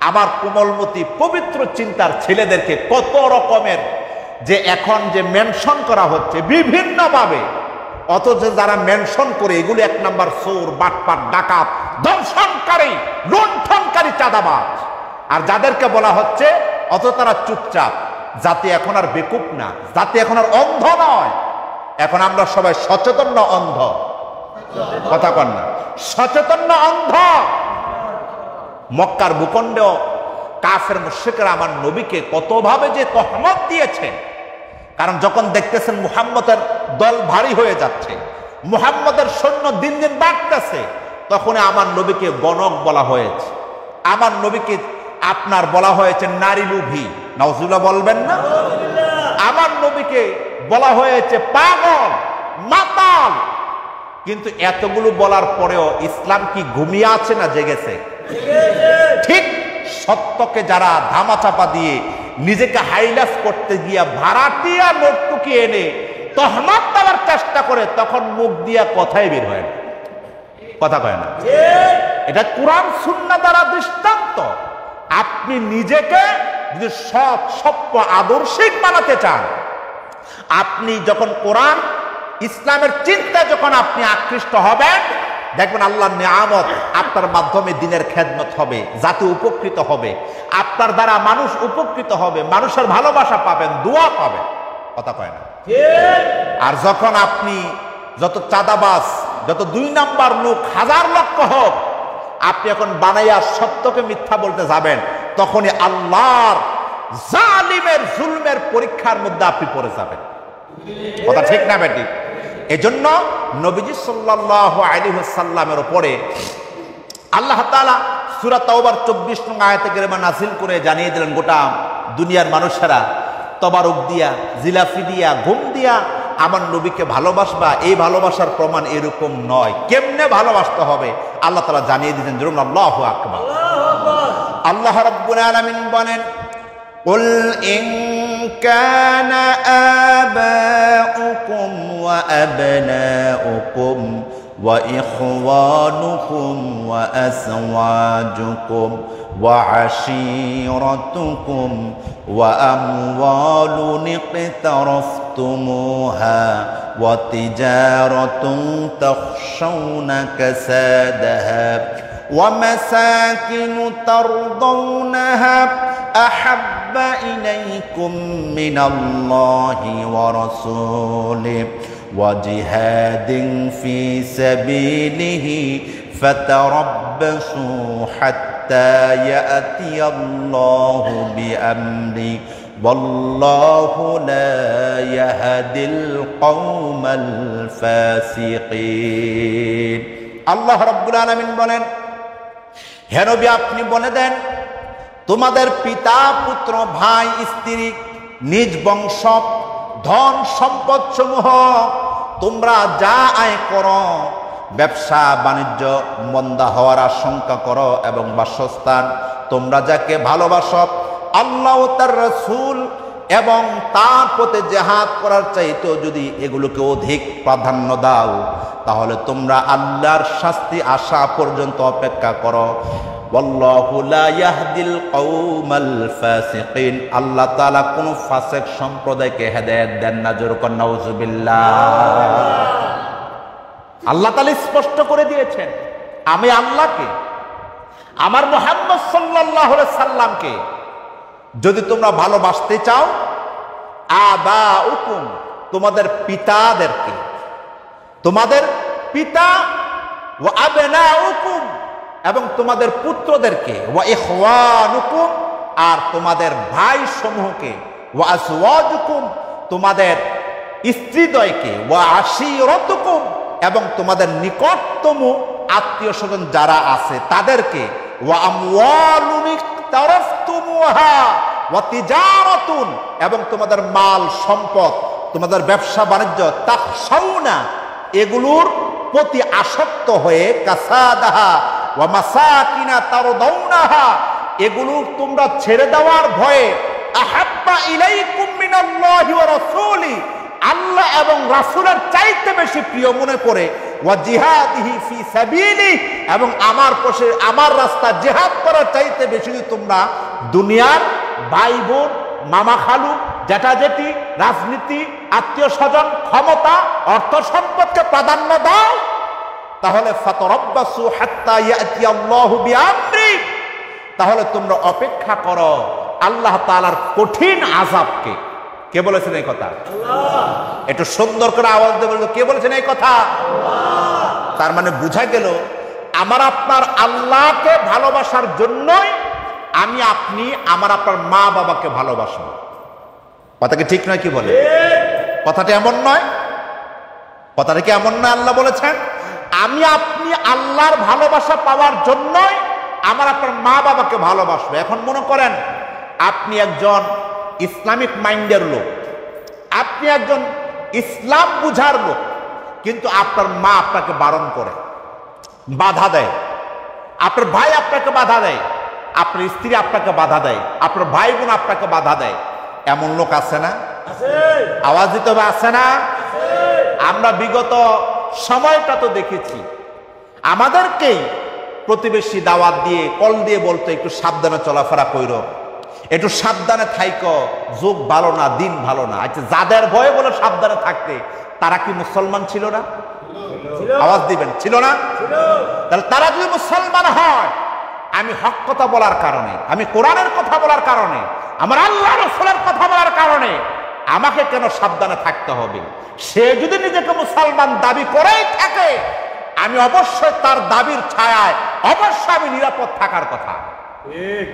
আমার কোমলমতি পবিত্র চিন্তার ছেলেদেরকে কত রকমের যে এখন যে মেনশন করা হচ্ছে বিভিন্নভাবে, অথচ যারা মেনশন করে এগুলো 1 নাম্বার চোর, বাটপাট, ডাকাত, দর্শনকারী, লুণ্ঠনকারী, চাঁদাবাজ। আর যাদেরকে বলা হচ্ছে অথচ তারা চুপচাপ। জাতি এখন আর বেকুব না, জাতি এখন আর অন্ধ নয়। এখন আমরা সবাই সচেতন না অন্ধ? কথা কন না, সচেতন না অন্ধ? মক্কার ভূখণ্ডেও কাফের মুশরিকরা আমার নবীকে কতভাবে যে তহমত দিয়েছে। কারণ যখন দেখতেছেন মুহাম্মদের দল ভারী হয়ে যাচ্ছে, মুহাম্মদের সৈন্য দিন দিন বাড়তেছে, তখন আমার নবীকে গণক বলা হয়েছে, আমার নবীকে আপনার বলা হয়েছে নারী লোভী। নাউজুবিল্লাহ বলবেন না? আমার নবীকে বলা হয়েছে পাগল, মাতাল। কিন্তু এতগুলো বলার পরেও ইসলাম কি ঘুমিয়ে আছে না জেগেছে? ঠিক সত্যকে যারা ধামাচাপা দিয়ে নিজেকে হাইলাস করতে গিয়া ভাড়াটিয়া নর্তকী এনে তহমত দেওয়ার চেষ্টা করে, তখন মুখ দিয়া কথাই বের হয় না। কথা কয় না? এটা কোরআন সুন্নাহ দ্বারা দৃষ্টান্ত। আপনি নিজেকে যদি সৎ, সভ্য, আদর্শিক বানাতে চান, আপনি যখন কোরআন ইসলামের চিন্তা যখন আপনি আকৃষ্ট হবেন, দেখবেন আল্লাহর নিয়ামত আপনার মাধ্যমে দিনের খেদমত হবে, জাতি উপকৃত হবে, আপনার দ্বারা মানুষ উপকৃত হবে, মানুষের ভালোবাসা পাবেন, দোয়া পাবেন। কথা কয় না? আর যখন আপনি যত চাঁদাবাজ, যত 2 নাম্বার লোক, হাজার লক্ষ হোক, আপনি এখন বানাইয়া সত্যকে মিথ্যা বলতে যাবেন, তখনই আল্লাহর জালিমের জুলমের পরীক্ষার মধ্যে আপনি পড়ে যাবেন। কথা ঠিক না বেটি? এজন্য নবীজি সাল্লাল্লাহু আলাইহি ওয়াসাল্লামের উপরে আল্লাহ তাআলা সূরা তাওবার 24 নং আয়াতে কারিমা নাযিল করে জানিয়ে দিলেন, গোটা দুনিয়ার মানুষেরা তবারক দিয়া, জিলাফি দিয়া, ঘুম দিয়া আমার নবীকে ভালোবাসবা। এই ভালোবাসার প্রমাণ এরকম নয়। কেমনে ভালোবাসতে হবে আল্লাহ তাআলা জানিয়ে দিয়েছেন। জরুর আল্লাহু আকবার। আল্লাহ রাব্বুল আলামিন বলেন, قل إن كان آباؤكم وأبناؤكم وإخوانكم وأزواجكم وعشيرتكم وأموال اقترفتموها وتجارة تخشون كسادها ومساكن ترضونها أحب إليكم من الله ورسوله وجهاد في سبيله فتربصوا حتى يأتي الله بأمره والله لا يهدي القوم الفاسقين। আল্লাহ রাব্বুল আলামিন বলেন, হে নবী আপনি বলে দেন, তোমাদের পিতা, পুত্র, ভাই, স্ত্রী, নিজ বংশ, ধন সম্পদ সমূহ তোমরা যা আয় করো, ব্যবসা বাণিজ্য মন্দা হওয়ার আশঙ্কা করো, এবং বাসস্থান তোমরা যাকে ভালোবাসো, আল্লাহ ও তার রাসূল এবং তার পথে জিহাদ করার চাইতেও যদি এগুলোকে অধিক প্রাধান্য দাও, তাহলে তোমরা আল্লাহর শাস্তি আসা পর্যন্ত অপেক্ষা করো। ওয়াল্লাহু লা ইয়াহদিল কওমাল ফাসিকিন। আল্লাহ তাআলা কোন ফাসিক সম্প্রদায়কে হেদায়েত দেন না। জোরে কোন নাউজুবিল্লাহ। আল্লাহ তাআলা স্পষ্ট করে দিয়েছেন, আমি আল্লাহকে, আমার মুহাম্মদ সাল্লাল্লাহু আলাইহি সাল্লামকে যদি তোমরা ভালোবাসতে চাও, আবাউকুম, তোমাদের পিতাদেরকে, তোমাদের পিতা, ওয়া আবনাউকুম, এবং তোমাদের পুত্রদেরকে, ওয়া ইখওয়ানুকুম, আর তোমাদের ভাই সমূহকে, ওয়া আজওয়াজুকুম, তোমাদের স্ত্রীদ্বয়কে, ওয়া আশিরাতুকুম, এবং তোমাদের নিকটতম আত্মীয় স্বজন যারা আছে তাদেরকে, ওয়া আমওয়ালুন ইকতারাফতুমুহা ওয়া তিজারাতুন, এবং তোমাদের মাল সম্পদ, তোমাদের ব্যবসা বাণিজ্য, তাখশাউনা, এগুলোর প্রতি আসক্ত হয়ে, কাসাদাহা ওয়া মাসাকিনা তারদাউনাহা, এগুলো তোমরা ছেড়ে দেওয়ার ভয়ে, আহাব্বা ইলাইকুম মিনাল্লাহি ওয়া রাসূলি, আল্লাহ এবং রাসূলের চাইতে বেশি প্রিয় মনে করে, ওয়া জিহাদিহি ফি সাবিলি, এবং আমার রাস্তা জিহাদ করার চাইতে বেশি তোমরা দুনিয়ার ভাই বোন, মামা খালু, জ্যাঠা জেঠি, রাজনীতি, আত্মীয় স্বজন, ক্ষমতা, অর্থ সম্পদকে প্রাধান্য দাও, তাহলে ফাতারাব্বাসু হাত্তা ইয়াতিয়াল্লাহু বিআমরি, তাহলে তোমরা অপেক্ষা করো আল্লাহ তাআলার কঠিন আযাবকে। কে বলেছেন এই কথা? আল্লাহ। একটু সুন্দর করে আওয়াজ দিয়ে বলতো, কে বলেছেন এই কথা? আল্লাহ। তার মানে বোঝা গেল আমার আপনার আল্লাহকে ভালোবাসার জন্যই আমি আপনি আমার আপনার মা বাবাকে ভালোবাসবো। কথা কি ঠিক নয়? কি বলে কথাটা? এমন নয়, কথাটা কি এমন নয়? আল্লাহ বলেছেন আমি আপনি আল্লাহর ভালোবাসা পাওয়ার জন্যই আমার আপনার মা বাবাকে ভালোবাসবো। এখন মনে করেন আপনি একজন ইসলামিক মাইন্ডের লোক, আপনি একজন ইসলাম বুঝার লোক, কিন্তু আপনার মা আপনাকে বারণ করে, বাধা দেয়, আপনার ভাই আপনাকে বাধা দেয়, আপনার স্ত্রী আপনাকে বাধা দেয়, আপনার ভাই বোন আপনাকে বাধা দেয়, এমন লোক আছে না? আওয়াজ দিতে হবে, আছে না? আমরা বিগত সময়টা তো দেখেছি, আমাদেরকেই প্রতিবেশী দাওয়াত দিয়ে কল দিয়ে বলতো একটু সাবধানে চলাফেরা কইরো, একটু সাবধানে থাইকো, যুগ ভালো না, দিন ভালো না। আচ্ছা, যাদের ভয়ে বলে সাবধানে থাকতে, তারা কি মুসলমান ছিল না? আওয়াজ দিবেন, ছিল না? তাহলে তারা যদি মুসলমান হয়, আমি হক কথা বলার কারণে, আমি কোরআনের কথা বলার কারণে, আমার আল্লাহ রাসূলের কথা বলার কারণে আমাকে কেন সাবধানে থাকতে হবে? সে যদি নিজেকে মুসলমান দাবি করেই থাকে, আমি অবশ্যই তার দাবির ছায়ায় অবশ্যই আমি নিরাপদ থাকার কথা।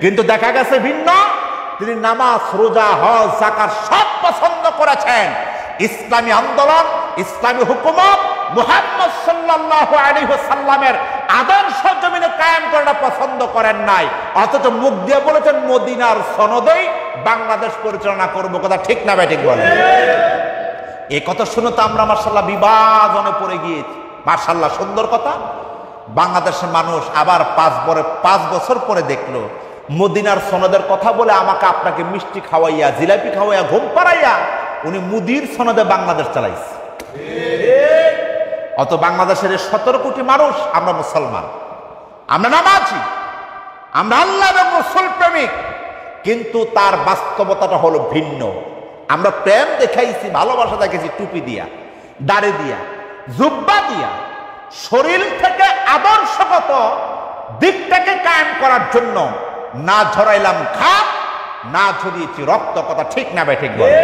কিন্তু দেখা গেছে ভিন্ন, তিনি নামাজ, রোজা, হজ, যাকাত সব পছন্দ করেছেন, ইসলামী আন্দোলন, ইসলামী হুকুমত, মুহাম্মদ সাল্লাল্লাহু আলাইহি ওয়াসাল্লামের আদর্শ জমিনে কায়েম করাটা পছন্দ করেন নাই, অথচ মুখ দিয়ে বলেছেন মদিনার সনদেই বাংলাদেশ পরিচালনা করব। কথা ঠিক না ব্যাঠিক বলেন? এই কথা শুনে তো আমরা মাশাআল্লাহ বিভাজনে পড়ে গিয়েছি। মাশাআল্লাহ, সুন্দর কথা। বাংলাদেশের মানুষ আবার 5 বছর পরে দেখলো মদিনার সনদের কথা বলে আমাকে আপনাকে মিষ্টি খাওয়াইয়া, জিলাপি খাওয়াইয়া, ঘুম পাড়াইয়া উনি মুদির সনদে বাংলাদেশ চালাইছে। অত বাংলাদেশের 17 কোটি মানুষ আমরা মুসলমান, আমরা নামাজি, আমরা আল্লাহ এবং রাসূল প্রেমিক, কিন্তু তার বাস্তবতাটা হলো ভিন্ন। আমরা প্রেম দেখাইছি, ভালোবাসা দেখাইছি টুপি দিয়া, দাড়ি দিয়া, জুব্বা দিয়া, শরীর থেকে আদর্শগত দিকটাকে কায়েম করার জন্য না ঝরাইলাম ঘাম, না ঝরিয়েছি রক্ত। কথা ঠিক না ভাই? ঠিক বলে।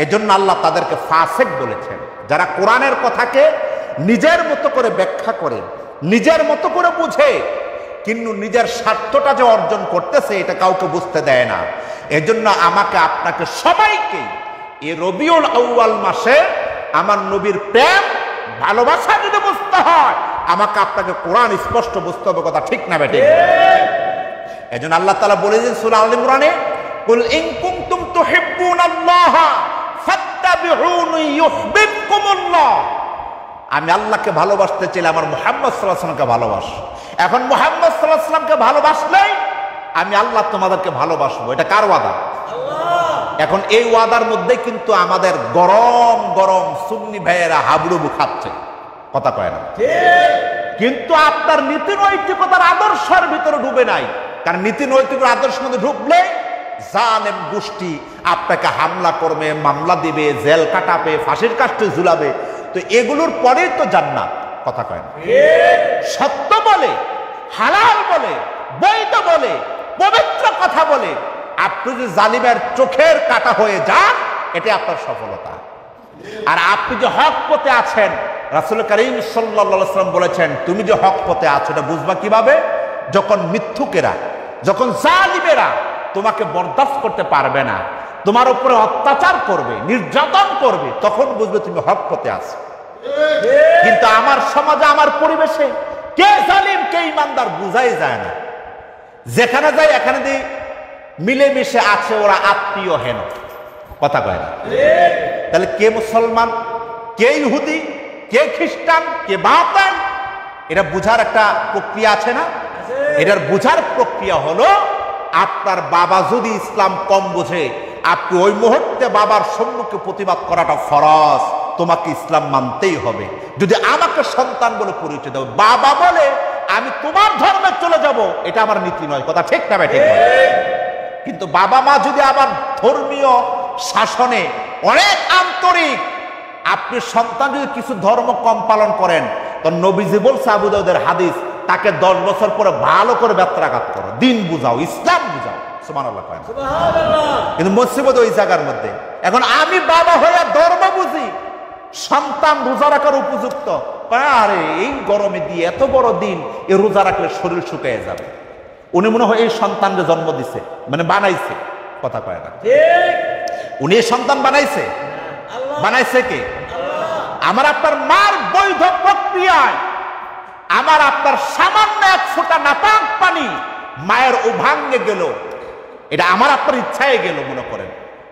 এজন্য আল্লাহ তাদেরকে ফাসিক বলেছেন, যারা কোরআনের কথাকে নিজের মতো করে ব্যাখ্যা করে, নিজের মতো করে বুঝে, কিন্তু নিজের স্বার্থটা যে অর্জন করতেছে এটা কাউকে বুঝতে দেয় না। এজন্য আমাকে আপনাকে সবাইকে এই রবিউল আউয়াল মাসে আমার নবীর প্রেম ভালোবাসা যদি বুঝতে হয়, আমাকে আপনাকে কোরআন স্পষ্ট বুঝতে হবে। কথা ঠিক না বেটে? এজন্য আল্লাহ তাআলা বলেছেন সূরা আল ইমরানে, কুল ইন কুনতুম তুহিব্বুনাল্লাহ ফাত্তাবিউনি ইউহিব্বুকুমুল্লাহ। আমি আল্লাহকে ভালোবাসতে চাইলে আমার মুহাম্মদ সাল্লাল্লাহু আলাইহি ওয়াসাল্লামকে ভালোবাস। এখন মুহাম্মদ সাল্লাল্লাহু আলাইহি ওয়াসাল্লামকে ভালোবাসলেই আমি আল্লাহ তোমাদেরকে ভালোবাসবো। এটা কার ওয়াদা? আল্লাহ। এখন এই ওয়াদার মধ্যে কিন্তু আমাদের গরম গরম সুন্নি ভাইয়েরা হাবুডুবু খাচ্ছে, কথা কয় না। কিন্তু আপনার নীতি নৈতিকতার আদর্শের ভিতরে ডুবে নাই। কারণ নীতি নৈতিকতার আদর্শের মধ্যে ঢুকলে জালেম গোষ্ঠী আপনাকে হামলা করবে, মামলা দিবে, জেল কাটাবে, ফাঁসির কাস্টে ঝুলাবে। তো এগুলোর পরেই তো জান্নাত, কথা কয় না। সত্য বলে, হালাল বলে, বৈধ বলে, পবিত্র কথা বলে আপনি যদি জালিমের চোখের কাটা হয়ে যান, এটাই আপনার সফলতা। আর আপনি যে হক পথে আছেন, রাসূল করিম সাল্লাল্লাহু আলাইহি ওয়াসাল্লাম বলেছেন তুমি যে হক পথে আছো এটা বুঝবা কিভাবে? যখন মিথ্যুকেরা, যখন জালিমেরা তোমাকে বরদাস্ত করতে পারবে না, তোমার উপরে অত্যাচার করবে, নির্যাতন করবে, তখন বুঝবে তুমি হক পথে আছো। কিন্তু আমার সমাজে, আমার পরিবেশে কে জালিম কে ইমানদার বুঝাই যায় না। যেখানে যায় এখানে দিয়ে মিলেমিশে আছে, ওরা আত্মীয় হেন, কথা কয় না। তাহলে কে মুসলমান, কে ইহুদি, কে খ্রিস্টান, কে বাতান, এটা বুঝার একটা প্রক্রিয়া আছে না? এটার বুঝার প্রক্রিয়া হলো আপনার বাবা যদি ইসলাম কম বোঝে, আপনি ওই মুহূর্তে বাবার সম্মুখে প্রতিবাদ করাটা ফরজ, তোমাকে ইসলাম মানতেই হবে। যদি আমাকে সন্তান বলে পরিচয় দাও, বাবা বলে আমি তোমার ধর্মে চলে যাব, এটা আমার নীতি নয়, কথা ঠিক না ঠিক? কিন্তু বাবা মা যদি আবার ধর্মীয় শাসনে অনেক আন্তরিক, আপনি সন্তান যদি কিছু ধর্ম কম পালন করেন, তো নবীজি বলছে আবু দাউদের হাদিস, তাকে 10 বছর পরে ভালো করে ব্যত্রাঘাত করো, দিন বুঝাও, ইসলাম বুঝাও। সুবহানাল্লাহ। কিন্তু মুসিবত ওই জায়গার মধ্যে। এখন আমি বাবা হয়ে ধর্ম বুঝি, সন্তান রোজা রাখার উপযুক্ত, আরে এই গরমে দিয়ে এত বড় দিন এ রোজা রাখলে শরীর শুকিয়ে যাবে। উনি মনে হয় এই সন্তানকে জন্ম দিছে, মানে বানাইছে, কথা কয় না। উনি এই সন্তান বানাইছে, বানাইছে কে? আমার আপনার মার বৈধ প্রক্রিয়ায় আমার আপনার সামান্য এক ফোঁটা নাপাক পানি মায়ের উভাঙ্গে গেল, এটা আমার আপনার ইচ্ছায় গেল মনে করেন,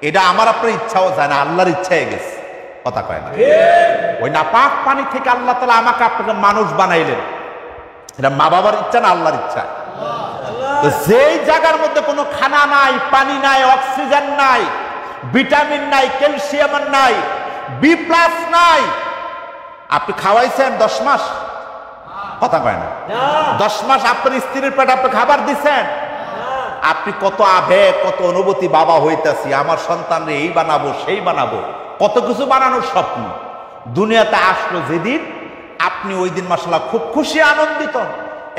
এটা আমার আপনার ইচ্ছাও যায় না, আল্লাহর ইচ্ছায় গেছে, কথা কয় না। ওই নাপাক পানি থেকে আল্লাহ তাআলা আমাকে আপনাকে মানুষ বানাইলেন, এটা মা বাবার ইচ্ছা না আল্লাহর ইচ্ছা। তো যেই জায়গার মধ্যে কোনো খানা নাই, পানি নাই, অক্সিজেন নাই, ভিটামিন নাই, ক্যালসিয়াম নাই, B+ নাই, আপনি খাওয়াইছেন 10 মাস, কথা কয় না। 10 মাস আপনার স্ত্রীর পেটে আপনি খাবার দিচ্ছেন, আপনি কত আবেগ, কত অনুভূতি, বাবা হইতাছি, আমার সন্তানরে এই বানাবো সেই বানাবো, কত কিছু বানানোর স্বপ্ন। দুনিয়াতে আসলো যেদিন, আপনি ওই দিন মাশাআল্লাহ খুব খুশি আনন্দিত।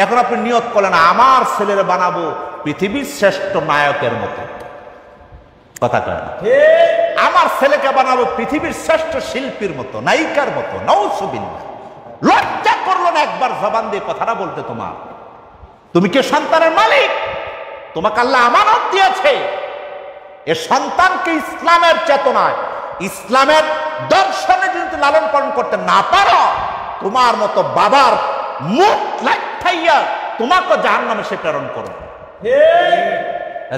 এখন আপনি নিয়ত করলেন আমার ছেলের বানাবো পৃথিবীর শ্রেষ্ঠ নায়কের মতো, কথা কয় না। আমার ছেলেকে বানাবো পৃথিবীর শ্রেষ্ঠ শিল্পীর মতো, নায়িকার মতো। নাউজুবিল্লাহ। লজ্জা করলো না একবার জবান দিয়ে কথাটা বলতে? তোমার, তুমি কি সন্তানের মালিক? তোমাকে আল্লাহ আমানত দিয়েছে, এ সন্তানকে ইসলামের চেতনায়, ইসলামের দর্শনে যদি লালন পালন করতে না পারো, তোমার মতো বাবার মুখ লাইঠাইয়া তোমাকে জাহান্নামে সে প্রেরণ করবে।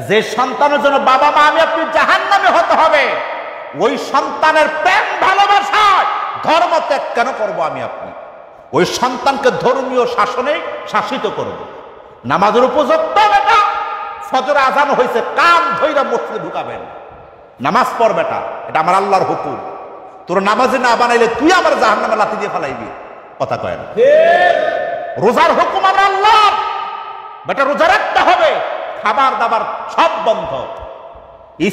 যে সন্তানের জন্য বাবা মা আমি আপনি জাহান্নামে হতে হবে, ওই সন্তানের প্রেম ভালোবাসায় ধর্ম ত্যাগ কেন করবো আমি আপনি? ওই সন্তানকে ধর্মীয় শাসনে শাসিত করব। নামাজের উপযুক্ত বেটা, ফজর আজান হয়েছে, কান ধইরা মসজিদে ঢুকাবেন, নামাজ পড় বেটা, এটা আমার আল্লাহর হুকুম। তোর নামাজে না বানাইলে তুই আমার জাহান্নামে লাথি দিয়ে ফেলাইবি, কথা কয় না। রোজার হুকুম আমার আল্লাহ, বেটা রোজা রাখতে হবে, খাবার দাবার সব বন্ধ।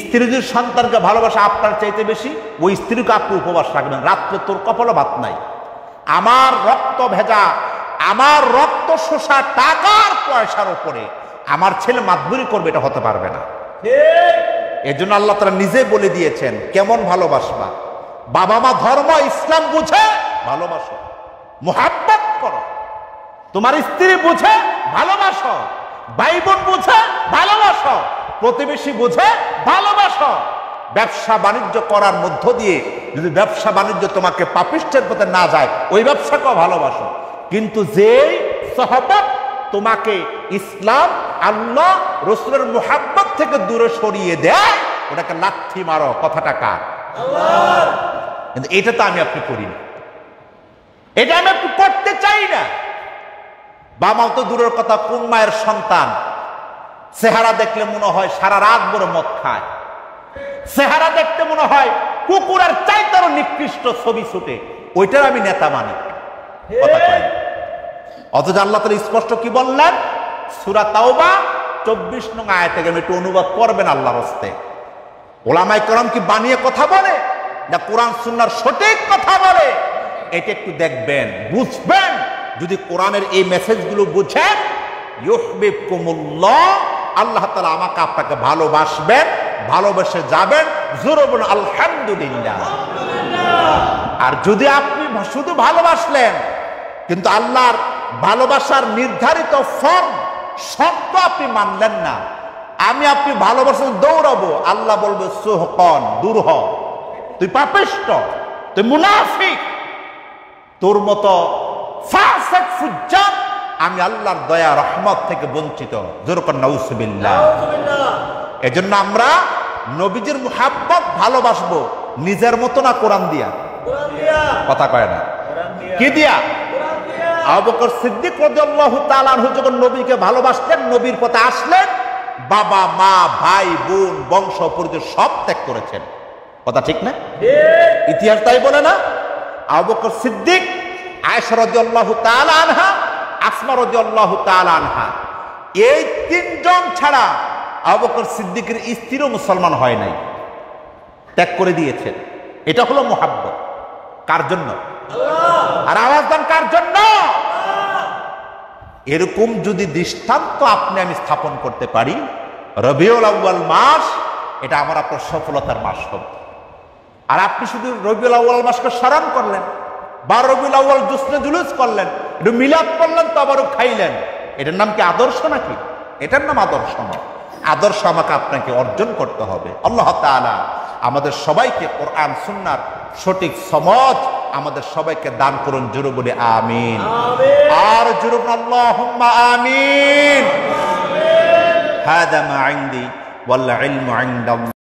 স্ত্রী যদি সন্তানকে ভালোবাসা আপনার চাইতে বেশি, ওই স্ত্রীকে আপনি উপবাস রাখবেন, রাত্রে তোর কপালে ভাত নাই। আমার রক্ত ভেজা, আমার রক্ত শোষা টাকার পয়সার উপরে আমার ছেলে মাতবুরি করবে, এটা হতে পারবে না। এই জন্য আল্লাহ তাআলা নিজে বলে দিয়েছেন কেমন ভালোবাসবা। বাবা মা ধর্ম ইসলাম বুঝে ভালোবাসো, মুহাব্বত করো। তোমার স্ত্রী বুঝে ভালোবাসো, ভাই বোন বুঝে ভালোবাসো, প্রতিবেশী বুঝে ভালোবাসো। ব্যবসা বাণিজ্য করার মধ্য দিয়ে যদি ব্যবসা বাণিজ্য তোমাকে পাপিষ্টের পথে না যায়, ওই ব্যবসাকেও ভালোবাসো। কিন্তু যেই সহবত তোমাকে ইসলাম, আল্লাহ, রাসূলের মুহাব্বত থেকে দূরে সরিয়ে দেয়, ওটাকে লাথি মারো, কথাটা কার? আল্লাহর। কিন্তু এটা তো আমি আপনি করি না, এটা আমি আপনি করতে চাই না। বাবা তো দূরের কথা, কোন মায়ের সন্তান চেহারা দেখলে মনে হয় সারা রাত বড় মদ খায়, চেহারা দেখতে মনে হয় কুকুরের চাইতেও নিকৃষ্ট ছবি ছুটে, ওইটার আমি নেতা মানি, কথা কয় না। অথচ আল্লাহ তাআলা স্পষ্ট কি বললেন? সূরা তাওবা 24 নং আয়াতে, আমি একটু অনুবাদ করবেন আল্লাহর হস্তে। ওলামায়ে কেরাম কি বানিয়ে কথা বলে না কোরআন সুন্নাহর সঠিক কথা বলে? এটা একটু দেখবেন, বুঝবেন। যদি কোরআনের এই মেসেজগুলো বুঝেন, ইউহিব্বুকুমুল্লাহ, আল্লাহ তাআলা আমাকে আপনাকে ভালোবাসবেন, ভালোবেসে যাবেন। জোরে বলুন আলহামদুলিল্লাহ। আর যদি আপনি শুধু ভালোবাসলেন কিন্তু আল্লাহর ভালোবাসার নির্ধারিত ফর্ম শর্ত আপনি মানলেন না, আমি আপনি ভালোবাসা দৌড়াবো, আল্লাহ বলবে সুহকন, দূর হ, তুই পাপিষ্ট, তুই মুনাফিক, তোর মতো ফাসিক ফুজ্জার আমি আল্লাহর দয়া রহমত থেকে বঞ্চিত। জোরকন নাউজুবিল্লাহ। এজন্য আমরা নবীজির মুহাব্বত ভালোবাসবো নিজের মতো না, কোরআন দিয়া। কথা কয় না, কি দিয়া? আবু বকর সিদ্দিক রাদিয়াল্লাহু তাআলা আনহু যখন নবীকে ভালোবাসতেন, নবীর পথে আসলেন, বাবা মা ভাই বোন বংশ পরিচয় সব ত্যাগ করেছেন। কথা ঠিক না? ইতিহাস তাই বলে না? আবু বকর সিদ্দিক, আয়েশা রাদিয়াল্লাহু তাআলা আনহা, আসমা রাদিয়াল্লাহু তাআলা আনহা, এই তিনজন ছাড়া আবু বকর সিদ্দিকের স্ত্রীও মুসলমান হয় নাই, ত্যাগ করে দিয়েছেন। এটা হলো মুহাব্বত। কার জন্য? আর আওয়াজ দেন, কার জন্য? এরকম যদি দৃষ্টান্ত আপনি আমি স্থাপন করতে পারি, রবিউল আউয়াল মাস এটা আমার আপনার সফলতার মাস হবে। আর আপনি শুধু রবিউল আউয়াল মাসকে স্মরণ করলেন, বা রবিউল আউয়াল জুসনে জুলুস করলেন, একটু মিলাদ করলেন, তো আবারও খাইলেন, এটার নাম কি আদর্শ নাকি? এটার নাম আদর্শ নয়। আদর্শ আমাকে আপনাকে অর্জন করতে হবে। আল্লাহ তাআলা আমাদের সবাইকে কোরআন সুন্নাহর সঠিক সমঝ আমাদের সবাইকে দান করুন। জোরে বলি আমিন। আর জোরে বলি আল্লাহুম্মা আমিন। হাদা মা ইনদি ওয়াল ইলমু ইনদাল্লাহ।